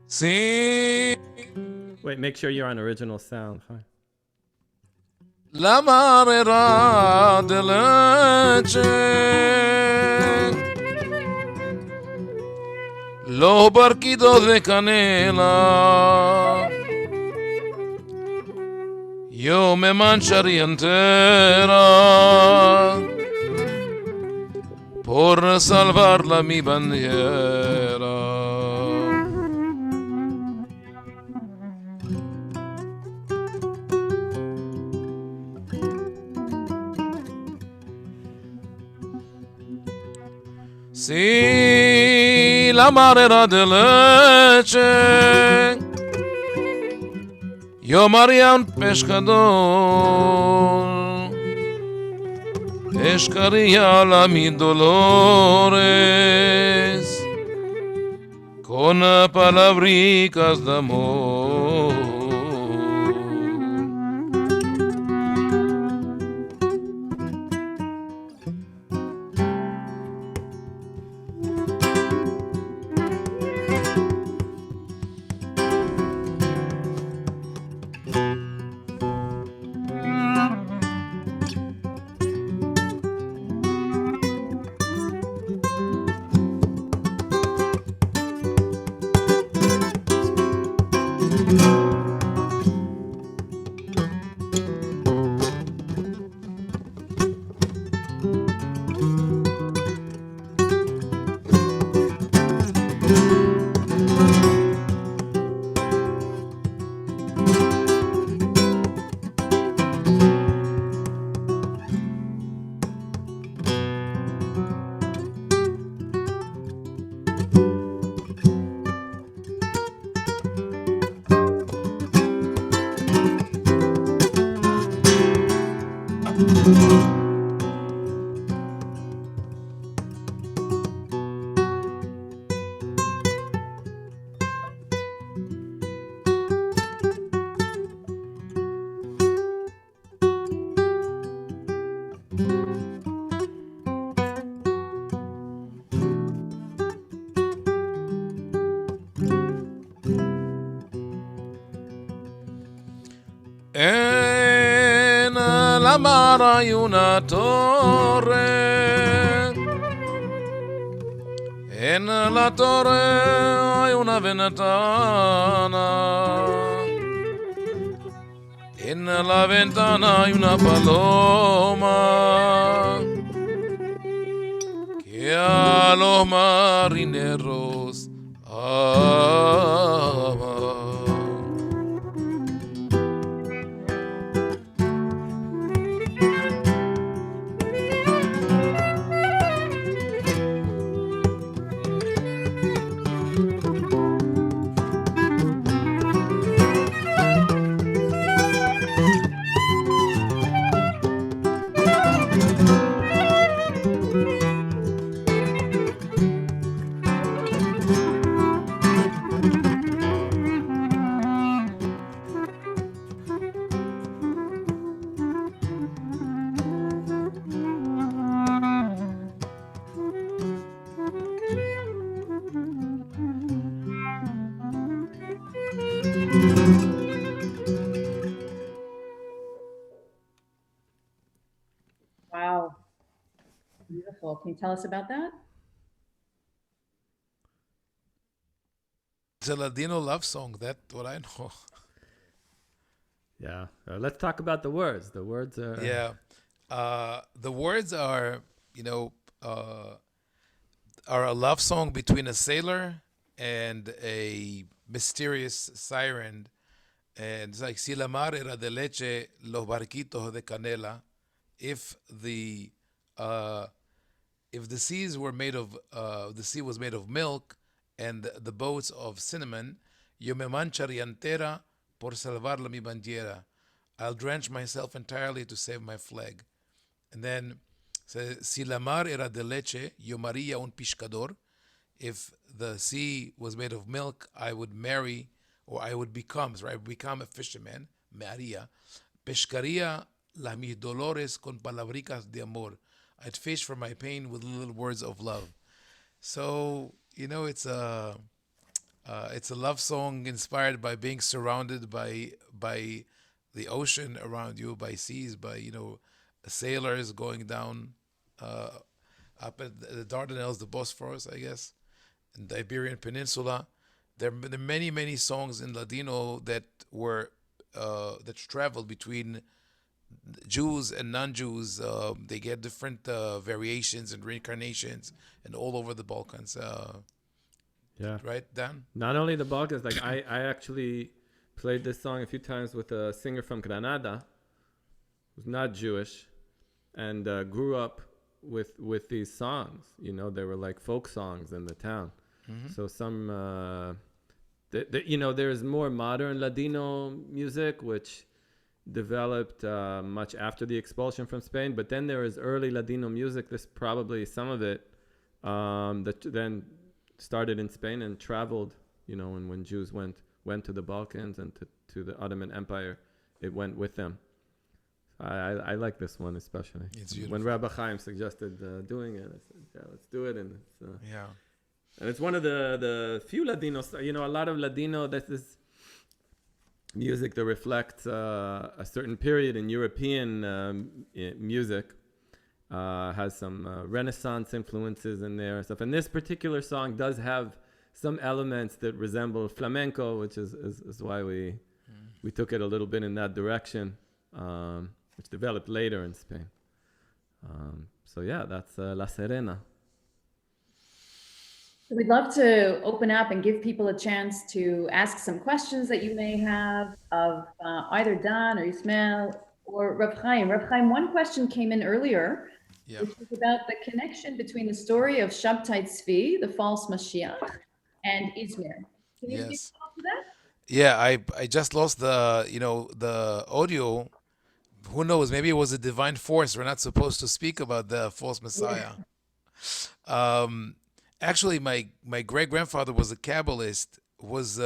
See. Wait, make sure you're on original sound. Chaim. La marera de leche Los barquitos de canela yo me mancharía entera por salvarla mi bandera. Si la marera de leche yo maría un pescador pescaría la mi dolores con palabricas de amor. En la mar hay una torre. En la torre hay una ventana. En la ventana hay una paloma que a los marineros ama. Wow. Beautiful. Can you tell us about that? It's a Ladino love song. That's what I know. Yeah. Let's talk about the words. The words are. Yeah. The words are, you know, are a love song between a sailor and a mysterious siren. And it's like, si la mar era de leche, los barquitos de canela. If the seas were made of the sea was made of milk and the boats of cinnamon, yo me mancharía entera por salvar mi bandera. I'll drench myself entirely to save my flag. And then says, si la mar era de leche, yo maría un pescador. If the sea was made of milk, I would marry, or I would become, right? I would become a fisherman, María. Pescaría las mis dolores con palabricas de amor. I'd fish for my pain with little words of love. So, you know, it's a love song inspired by being surrounded by the ocean around you, by seas, by, you know, sailors going down up at the Dardanelles, the Bosphorus, I guess, in the Iberian Peninsula. There are many, many songs in Ladino that were that traveled between Jews and non-Jews. They get different variations and reincarnations, and all over the Balkans. Yeah. Right, Dan? Not only the Balkans, like I actually played this song a few times with a singer from Granada who's not Jewish and grew up with these songs. You know, they were like folk songs in the town. Mm-hmm. So some, you know, there's more modern Ladino music, which developed much after the expulsion from Spain. But then there is early Ladino music. This probably some of it that then started in Spain and traveled, you know, and when Jews went to the Balkans and to the Ottoman Empire, it went with them. I like this one especially. It's beautiful. When Rabbi Chaim suggested doing it, I said, yeah, let's do it. And it's, yeah. And it's one of the few Latinos, you know, a lot of Ladino, this is music that reflects a certain period in European music. Has some Renaissance influences in there and stuff. And this particular song does have some elements that resemble flamenco, which is why we took it a little bit in that direction, which developed later in Spain. So yeah, that's La Serena. We'd love to open up and give people a chance to ask some questions that you may have of either Dan or Ismail or Rav Chaim. Rav Chaim, one question came in earlier, which was about the connection between the story of Shabtai Tzvi, the false Mashiach, and Izmir. Can you speak to that? Yeah, I just lost the audio. Who knows? Maybe it was a divine force. We're not supposed to speak about the false Messiah. Yeah. Actually, my great grandfather was a Kabbalist. Was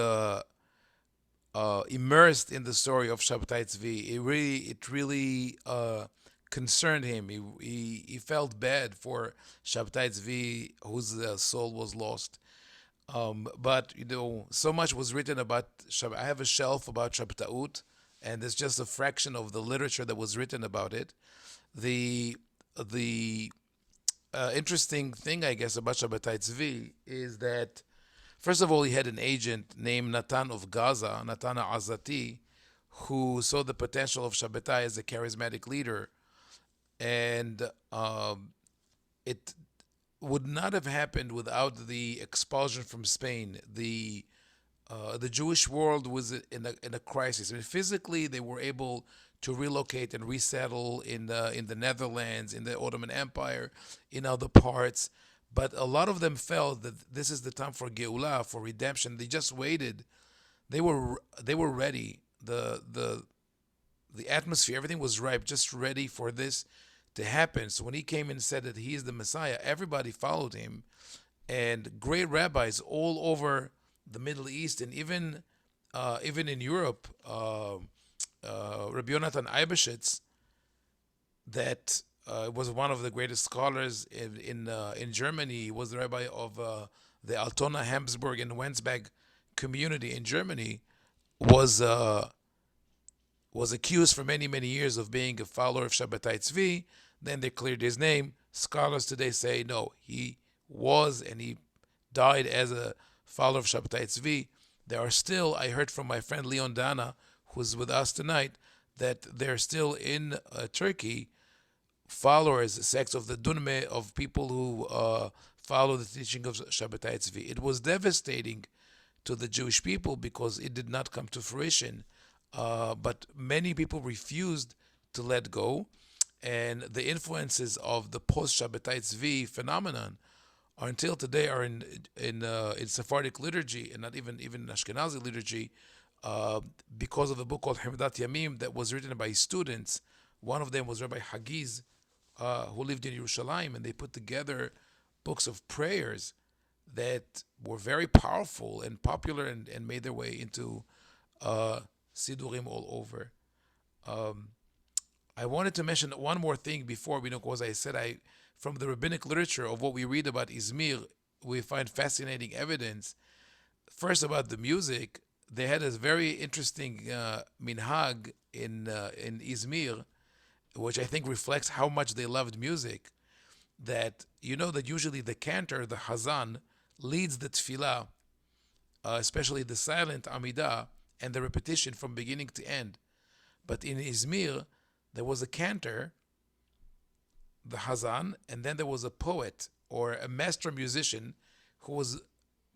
immersed in the story of Shabtai Tzvi. It really concerned him. He felt bad for Shabtai Tzvi, whose soul was lost. But you know, so much was written about. I have a shelf about Shabtaut, and it's just a fraction of the literature that was written about it. The interesting thing, I guess, about Shabbatai Tzvi is that, first of all, he had an agent named Natan of Gaza, Natan Azati, who saw the potential of Shabbatai as a charismatic leader, and it would not have happened without the expulsion from Spain. The Jewish world was in a crisis. I mean, physically, they were able to relocate and resettle in the Netherlands, in the Ottoman Empire, in other parts. But a lot of them felt that this is the time for Geulah, for redemption. They just waited. They were ready. The atmosphere, everything was ripe, just ready for this to happen. So when he came and said that he is the Messiah, everybody followed him, and great rabbis all over the Middle East and even in Europe, Rabbi Yonatan Eibeshitz, that was one of the greatest scholars in Germany. He was the rabbi of the Altona, Habsburg, and Wenzberg community in Germany. Was accused for many, many years of being a follower of Shabbatai Tzvi. Then they cleared his name. Scholars today say no, he was and he died as a follower of Shabbatai Tzvi. There are still, I heard from my friend Leon Dana, who's with us tonight, that there are still in Turkey followers, sects of the Dunme, of people who follow the teaching of Shabbatai Tzvi. It was devastating to the Jewish people because it did not come to fruition. But many people refused to let go, and the influences of the post-Shabbatai Tzvi phenomenon until today are in Sephardic liturgy and not even Ashkenazi liturgy, because of a book called Hemdat Yamim that was written by students. One of them was Rabbi Hagiz, who lived in Yerushalayim, and they put together books of prayers that were very powerful and popular and made their way into Sidurim all over. I wanted to mention one more thing before we know, because I said from the rabbinic literature of what we read about Izmir, we find fascinating evidence. First, about the music, they had a very interesting minhag in Izmir, which I think reflects how much they loved music. That that usually the cantor, the Hazan, leads the tefillah, especially the silent Amidah and the repetition from beginning to end. But in Izmir, there was a cantor, the Hazan, and then there was a poet or a master musician who was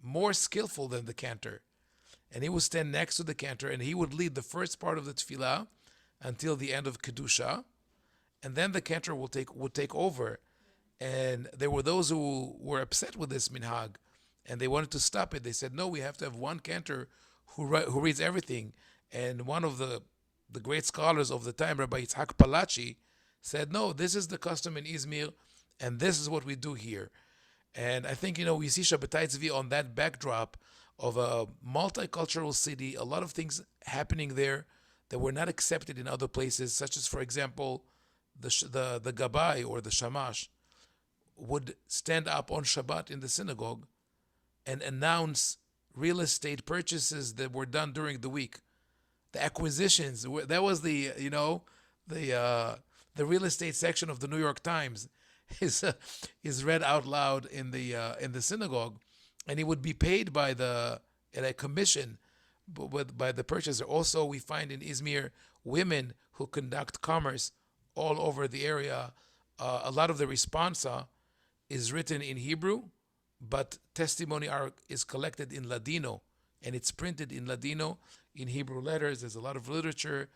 more skillful than the cantor. And he would stand next to the cantor and he would lead the first part of the tefillah until the end of Kedusha. And then the cantor would take over. And there were those who were upset with this minhag and they wanted to stop it. They said, no, we have to have one cantor who reads everything. And one of the great scholars of the time, Rabbi Yitzhak Palachi, said, no, this is the custom in Izmir, and this is what we do here. And I think, we see Shabbatai Tzvi on that backdrop of a multicultural city, a lot of things happening there that were not accepted in other places, such as, for example, the Gabbai or the Shamash would stand up on Shabbat in the synagogue and announce real estate purchases that were done during the week. The acquisitions, that was the real estate section of the New York Times is read out loud in the synagogue, and he would be paid by at a commission by the purchaser. Also, we find in Izmir women who conduct commerce all over the area. A lot of the responsa is written in Hebrew, but testimony is collected in Ladino, and it's printed in Ladino in Hebrew letters. There's a lot of literature.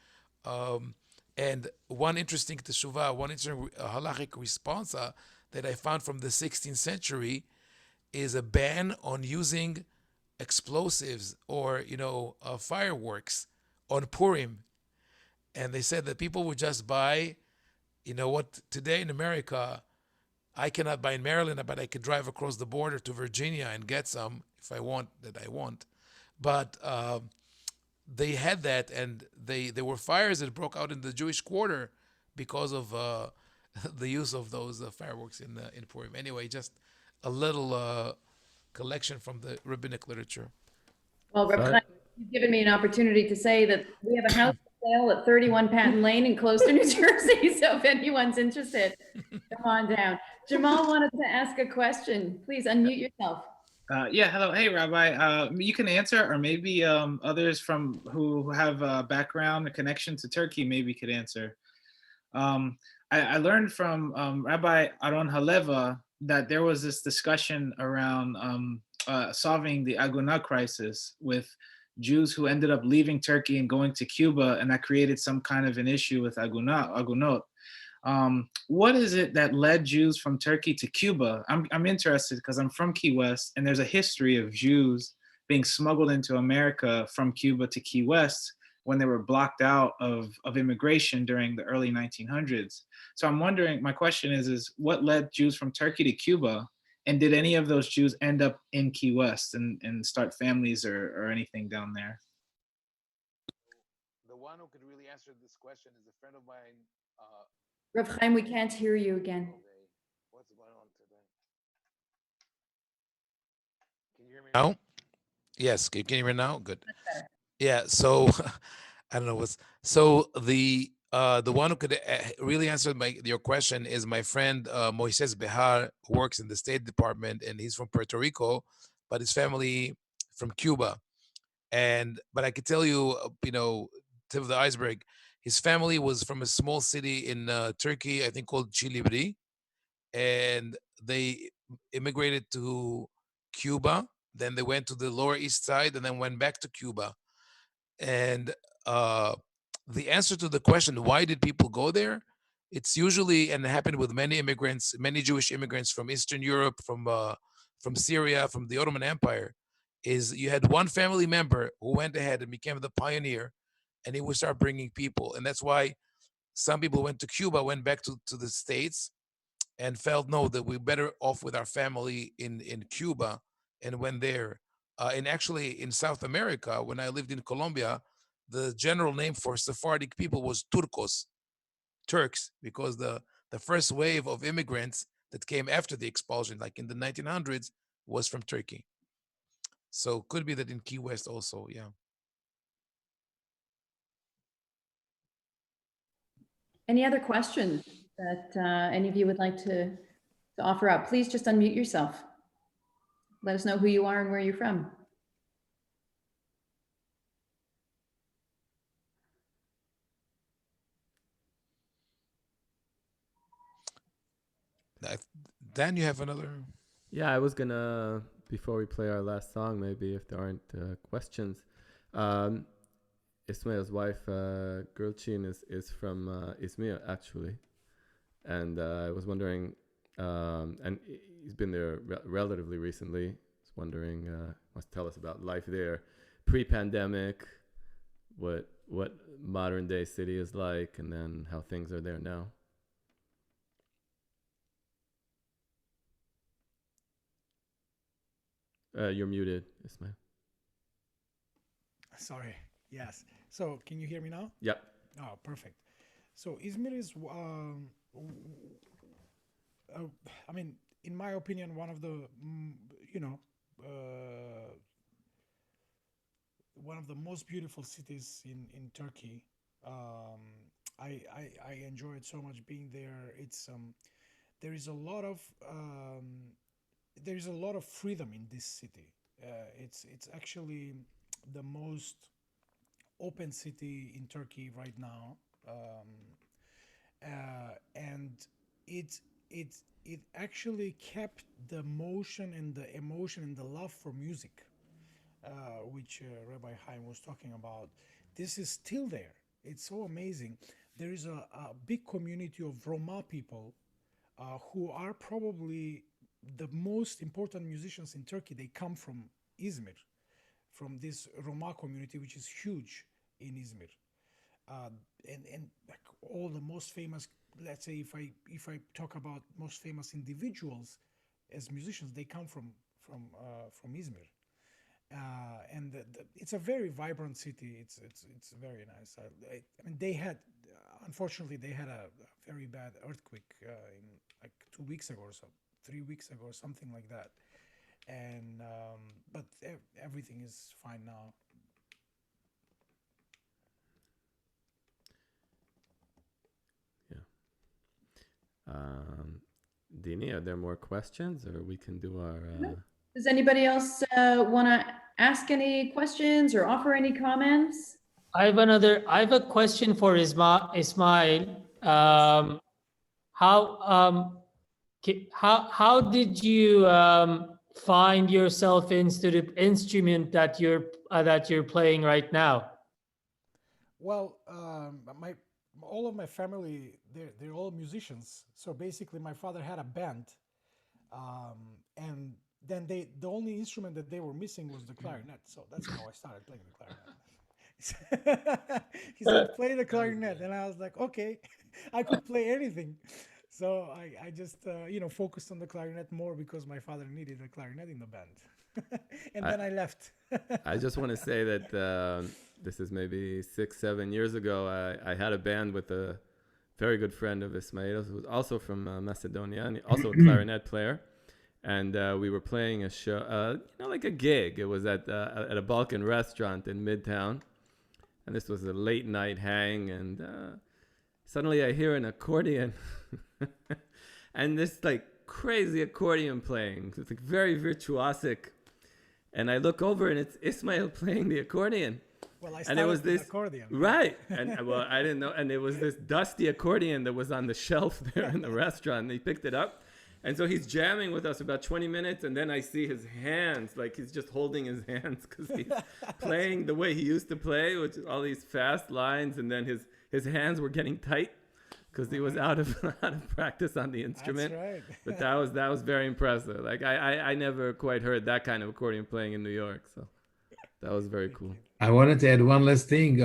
And one interesting teshuvah, one interesting halachic responsa that I found from the 16th century is a ban on using explosives or, fireworks on Purim. And they said that people would just buy, what today in America, I cannot buy in Maryland, but I could drive across the border to Virginia and get some if I want, But they had that, and there were fires that broke out in the Jewish quarter because of the use of those fireworks in Purim. Anyway, just a little collection from the rabbinic literature. Well, Reb Chaim, you've given me an opportunity to say that we have a house sale at 31 Patton Lane in Closter, New Jersey. So if anyone's interested, come on down. Jamal wanted to ask a question. Please unmute yourself. Yeah, hello. Hey, Rabbi. You can answer, or maybe others from who have a background, a connection to Turkey, maybe could answer. I learned from Rabbi Aron Haleva that there was this discussion around solving the Aguna crisis with Jews who ended up leaving Turkey and going to Cuba, and that created some kind of an issue with Agunot. What is it that led Jews from Turkey to Cuba? I'm interested because I'm from Key West, and there's a history of Jews being smuggled into America from Cuba to Key West when they were blocked out of immigration during the early 1900s. So I'm wondering, my question is what led Jews from Turkey to Cuba? And did any of those Jews end up in Key West and start families or anything down there? The one who could really answer this question is a friend of mine. Rav Chaim, we can't hear you again. What's going on today? Can you hear me now? Yes, can you hear me now? Good. Yeah, so I don't know what's the one who could really answer your question is my friend Moises Behar, who works in the State Department, and he's from Puerto Rico, but his family from Cuba. But I could tell you, tip of the iceberg, his family was from a small city in Turkey, I think called Chilibri, and they immigrated to Cuba. Then they went to the Lower East Side, and then went back to Cuba. And the answer to the question, why did people go there? It's usually, and it happened with many immigrants, many Jewish immigrants from Eastern Europe, from Syria, from the Ottoman Empire, is you had one family member who went ahead and became the pioneer, and he would start bringing people. And that's why some people went to Cuba, went back to the States, and felt, no, that we're better off with our family in Cuba, and went there. And actually in South America, when I lived in Colombia, the general name for Sephardic people was Turcos, Turks, because the first wave of immigrants that came after the expulsion, like in the 1900s, was from Turkey. So could be that in Key West also, yeah. Any other questions that any of you would like to offer up? Please just unmute yourself. Let us know who you are and where you're from. Dan, you have another? Yeah, I was gonna, before we play our last song, maybe if there aren't questions, Ismail's wife, Gulcin, is from Izmir, actually. And I was wondering, and he's been there relatively recently. I was wondering, must tell us about life there, pre-pandemic, what modern day city is like, and then how things are there now. You're muted, Ismail. Sorry. Yes. So can you hear me now? Yep. Oh, perfect. So Izmir is, I mean, in my opinion, one of the, one of the most beautiful cities in Turkey. I enjoyed so much being there. It's there is a lot of freedom in this city. It's actually the most open city in Turkey right now, and it actually kept the motion and the emotion and the love for music, which Rabbi Chaim was talking about. This is still there. It's so amazing. There is a big community of Roma people who are probably the most important musicians in Turkey. They come from Izmir, from this Roma community, which is huge in Izmir. And like all the most famous, let's say if I talk about most famous individuals as musicians, they come from Izmir. And it's a very vibrant city. It's very nice. I mean, they had, unfortunately, they had a very bad earthquake in like 2 weeks ago or so, 3 weeks ago or something like that. And but everything is fine now. Dini, are there more questions, or we can do our? Does anybody else want to ask any questions or offer any comments? I have a question for Ismail. How did you find yourself into the instrument that you're playing right now? Well, all of my family, they're all musicians. So basically, my father had a band, and then the only instrument that they were missing was the clarinet. So that's how I started playing the clarinet. He said, "Play the clarinet," and I was like, "Okay," I could play anything. So I just focused on the clarinet more because my father needed a clarinet in the band, and then I left. I just want to say that this is maybe 6-7 years ago. I had a band with a very good friend of Ismail, who was also from Macedonia, and also a clarinet player. And we were playing a show, like a gig. It was at a Balkan restaurant in Midtown, and this was a late night hang. And suddenly I hear an accordion, and this like crazy accordion playing. It's like very virtuosic. And I look over, and it's Ismail playing the accordion. Well, I and started it was with this accordion. Right. And well, I didn't know. And it was this dusty accordion that was on the shelf there in the restaurant. And he picked it up. And so he's jamming with us about 20 minutes. And then I see his hands, like he's just holding his hands because he's playing the way he used to play, which is all these fast lines. And then his hands were getting tight because he was out of practice on the instrument. That's right. But that was very impressive. Like I never quite heard that kind of accordion playing in New York. So that was very cool. I wanted to add one last thing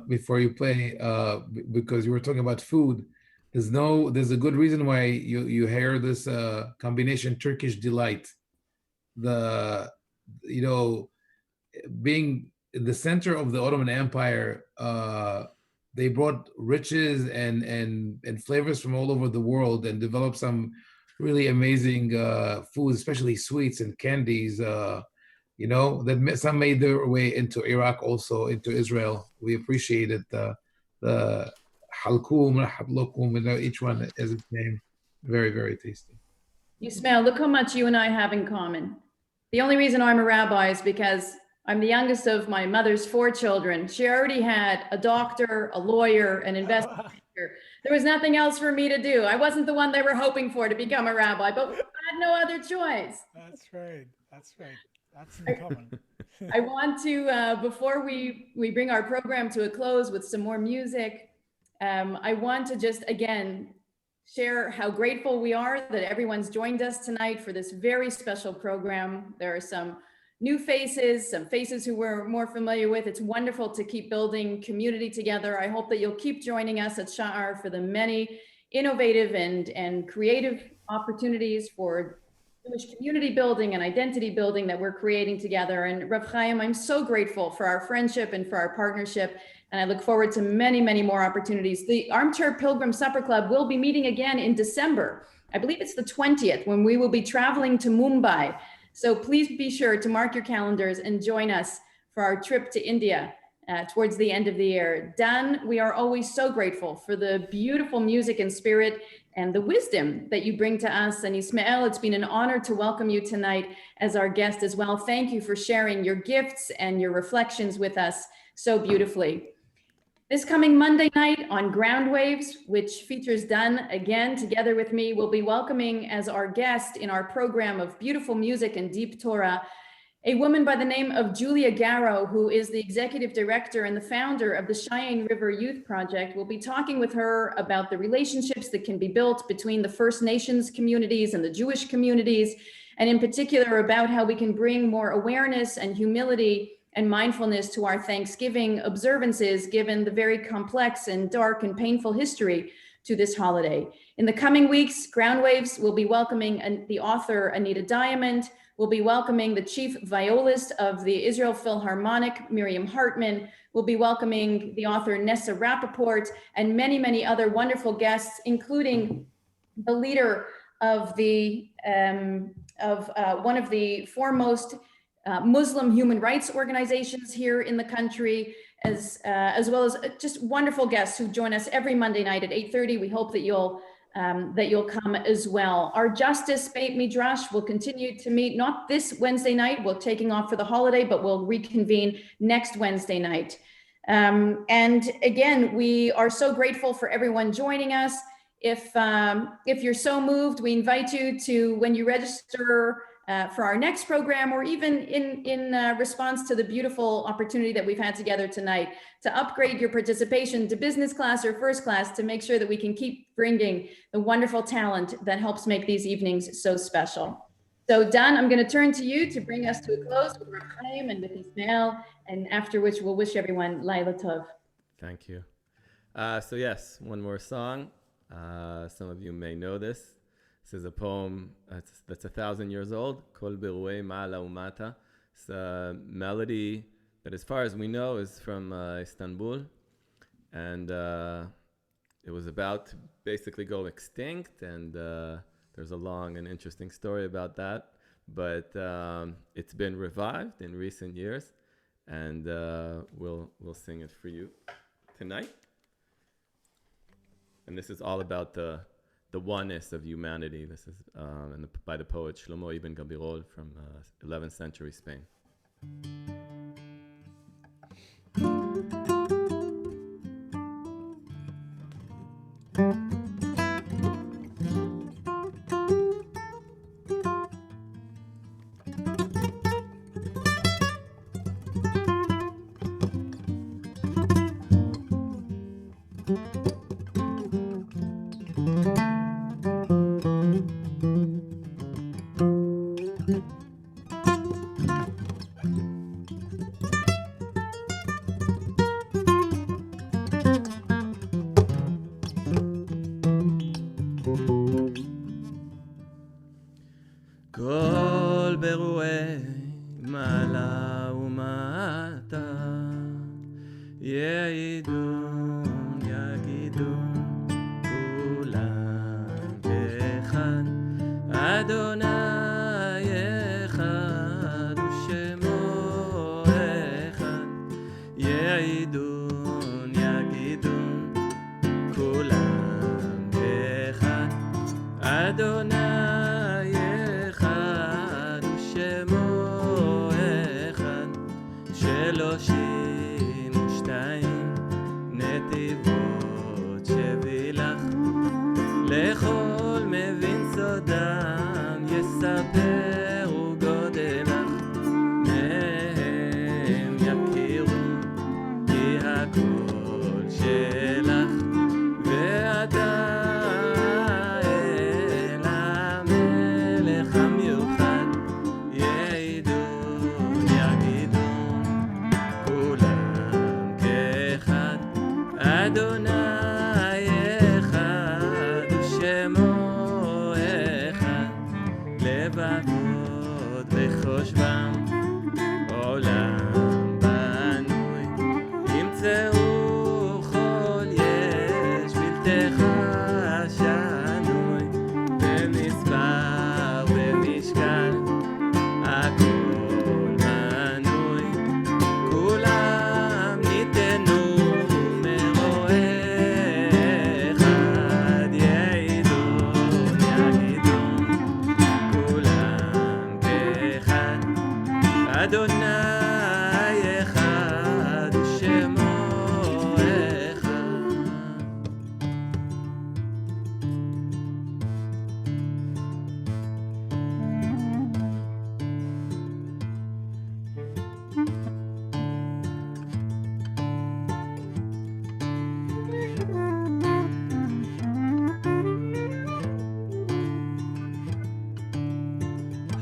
before you play, because you were talking about food. There's a good reason why you hear this combination Turkish delight. Being the center of the Ottoman Empire, they brought riches and flavors from all over the world and developed some really amazing foods, especially sweets and candies. That some made their way into Iraq, also into Israel. We appreciated the halkum, hablokum, each one has its name. Very, very tasty. Ismail, look how much you and I have in common. The only reason I'm a rabbi is because I'm the youngest of my mother's 4 children. She already had a doctor, a lawyer, an investigator. There was nothing else for me to do. I wasn't the one they were hoping for to become a rabbi, but we had no other choice. That's right. That's right. That's in common. I want to, before we bring our program to a close with some more music, I want to just again share how grateful we are that everyone's joined us tonight for this very special program. There are some new faces, some faces who we're more familiar with. It's wonderful to keep building community together. I hope that you'll keep joining us at Sha'ar for the many innovative and creative opportunities for Jewish community building and identity building that we're creating together. And Rav Chaim, I'm so grateful for our friendship and for our partnership. And I look forward to many, many more opportunities. The Armchair Pilgrim Supper Club will be meeting again in December. I believe it's the 20th, when we will be traveling to Mumbai. So please be sure to mark your calendars and join us for our trip to India towards the end of the year. Dan, we are always so grateful for the beautiful music and spirit and the wisdom that you bring to us. And Ismail, it's been an honor to welcome you tonight as our guest as well. Thank you for sharing your gifts and your reflections with us so beautifully. This coming Monday night on Ground Waves, which features Dan again together with me, we'll be welcoming as our guest in our program of beautiful music and deep Torah, a woman by the name of Julia Garrow, who is the executive director and the founder of the Cheyenne River Youth Project. We'll be talking with her about the relationships that can be built between the First Nations communities and the Jewish communities, and in particular about how we can bring more awareness and humility and mindfulness to our Thanksgiving observances, given the very complex and dark and painful history to this holiday. In the coming weeks, Ground Waves will be welcoming the author Anita Diamond. We'll be welcoming the chief violist of the Israel Philharmonic, Miriam Hartman. We'll be welcoming the author Nessa Rappaport and many, many other wonderful guests, including the leader of one of the foremost Muslim human rights organizations here in the country, as well as just wonderful guests who join us every Monday night at 8:30. We hope that you'll that you'll come as well. Our Justice Beit Midrash will continue to meet, not this Wednesday night, we're taking off for the holiday, but we'll reconvene next Wednesday night. And again, we are so grateful for everyone joining us. If you're so moved, we invite you to, when you register for our next program, or even in response to the beautiful opportunity that we've had together tonight, to upgrade your participation to business class or first class, to make sure that we can keep bringing the wonderful talent that helps make these evenings so special. So Dan, I'm going to turn to you to bring us to a close with Rav Chaim and with Ismail, and after which we'll wish everyone Laila Tov. Thank you. So yes, one more song. Some of you may know this. This is a poem that's 1,000 years old, Kol Beruei Ma'ala Umata. It's a melody that, as far as we know, is from Istanbul. And it was about to basically go extinct, and there's a long and interesting story about that. But it's been revived in recent years, and we'll sing it for you tonight. And this is all about the oneness of humanity. This is by the poet Shlomo ibn Gabirol from 11th century Spain. כל ברואי מעלה ומטה יעידון יגידון כולם כאחד אדוני אחד ושמו אחד יעידון יגידון כולם כאחד אדוני שלושים ושתיים נתיבות שבילך לכל מבין סודם יספרו גודלך מהם יכירו כי הכל שלך ואתה אל המלך המיוחד יעידון יגידון כולם כאחד אדוני אחד ושמו אחד לבבות בחושבם עולם בנוי ימצאו כל יש בלתך שנוי במספר במשקל הכל מנוי כולם ניתנו מרואה אחד יעידון יגידון כולם כאחד אדוני אחד ושמו אחד.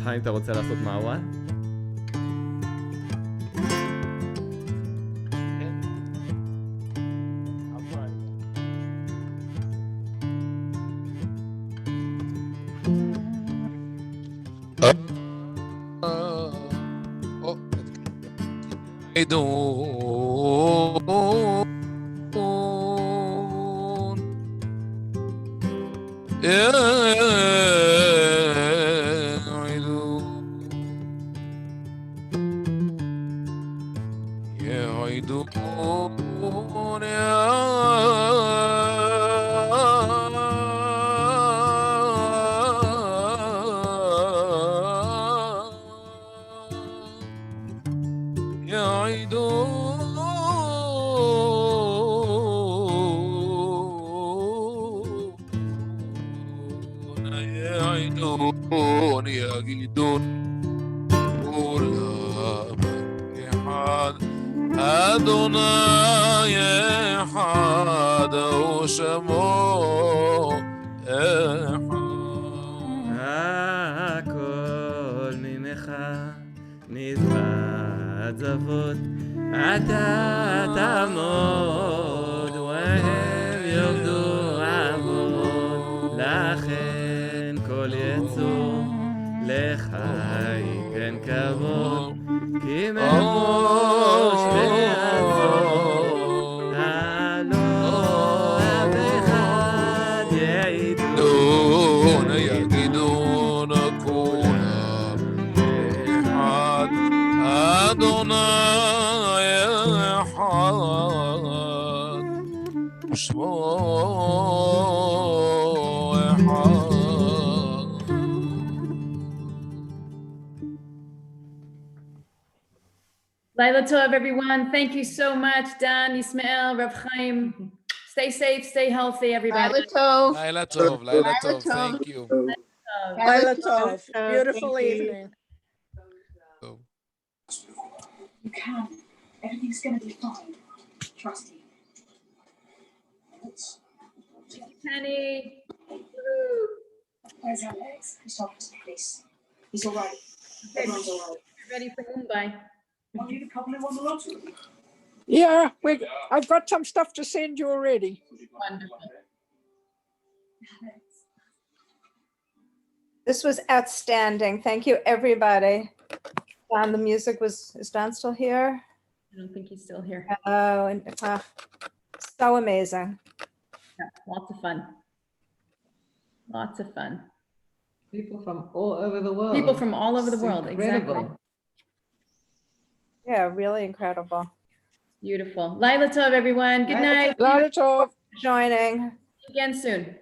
חיים, אתה רוצה לעשות מעוול? يجدون كلام إحد أدوناي إحد وشمو إحد הכל ממך נזבט זבות אתה תעמוד והם יעבדו עבוד לכן כל יצור לך ייתן כבוד כי מראש ועצור הלא אף אחד دون يجدون كلام إحد أدوناي إحد وشمو إحد Laila Tov, everyone. Thank you so much, Dan, Ismail, Rav Chaim. Stay safe, stay healthy, everybody. Laila Tov. Laila Tov, Laila Tov, thank you. Laila Tov. Beautiful Thank you. evening. You can. Everything's gonna be fine. Trust me. Penny. Where's Alex? He's talking to the police. He's all right. Everyone's all right. Ready for Mumbai. Want you to probably won the lottery. Yeah, I've got some stuff to send you already. Wonderful. This was outstanding. Thank you, everybody. Don, the music is Don still here? I don't think he's still here. Oh, and so amazing. Yeah, lots of fun. Lots of fun. People from all over the world. People from all over the world, Incredible. exactly. Yeah, really incredible. Beautiful. Laila Tov, everyone. Good night. Laila Tov. Joining. Again soon.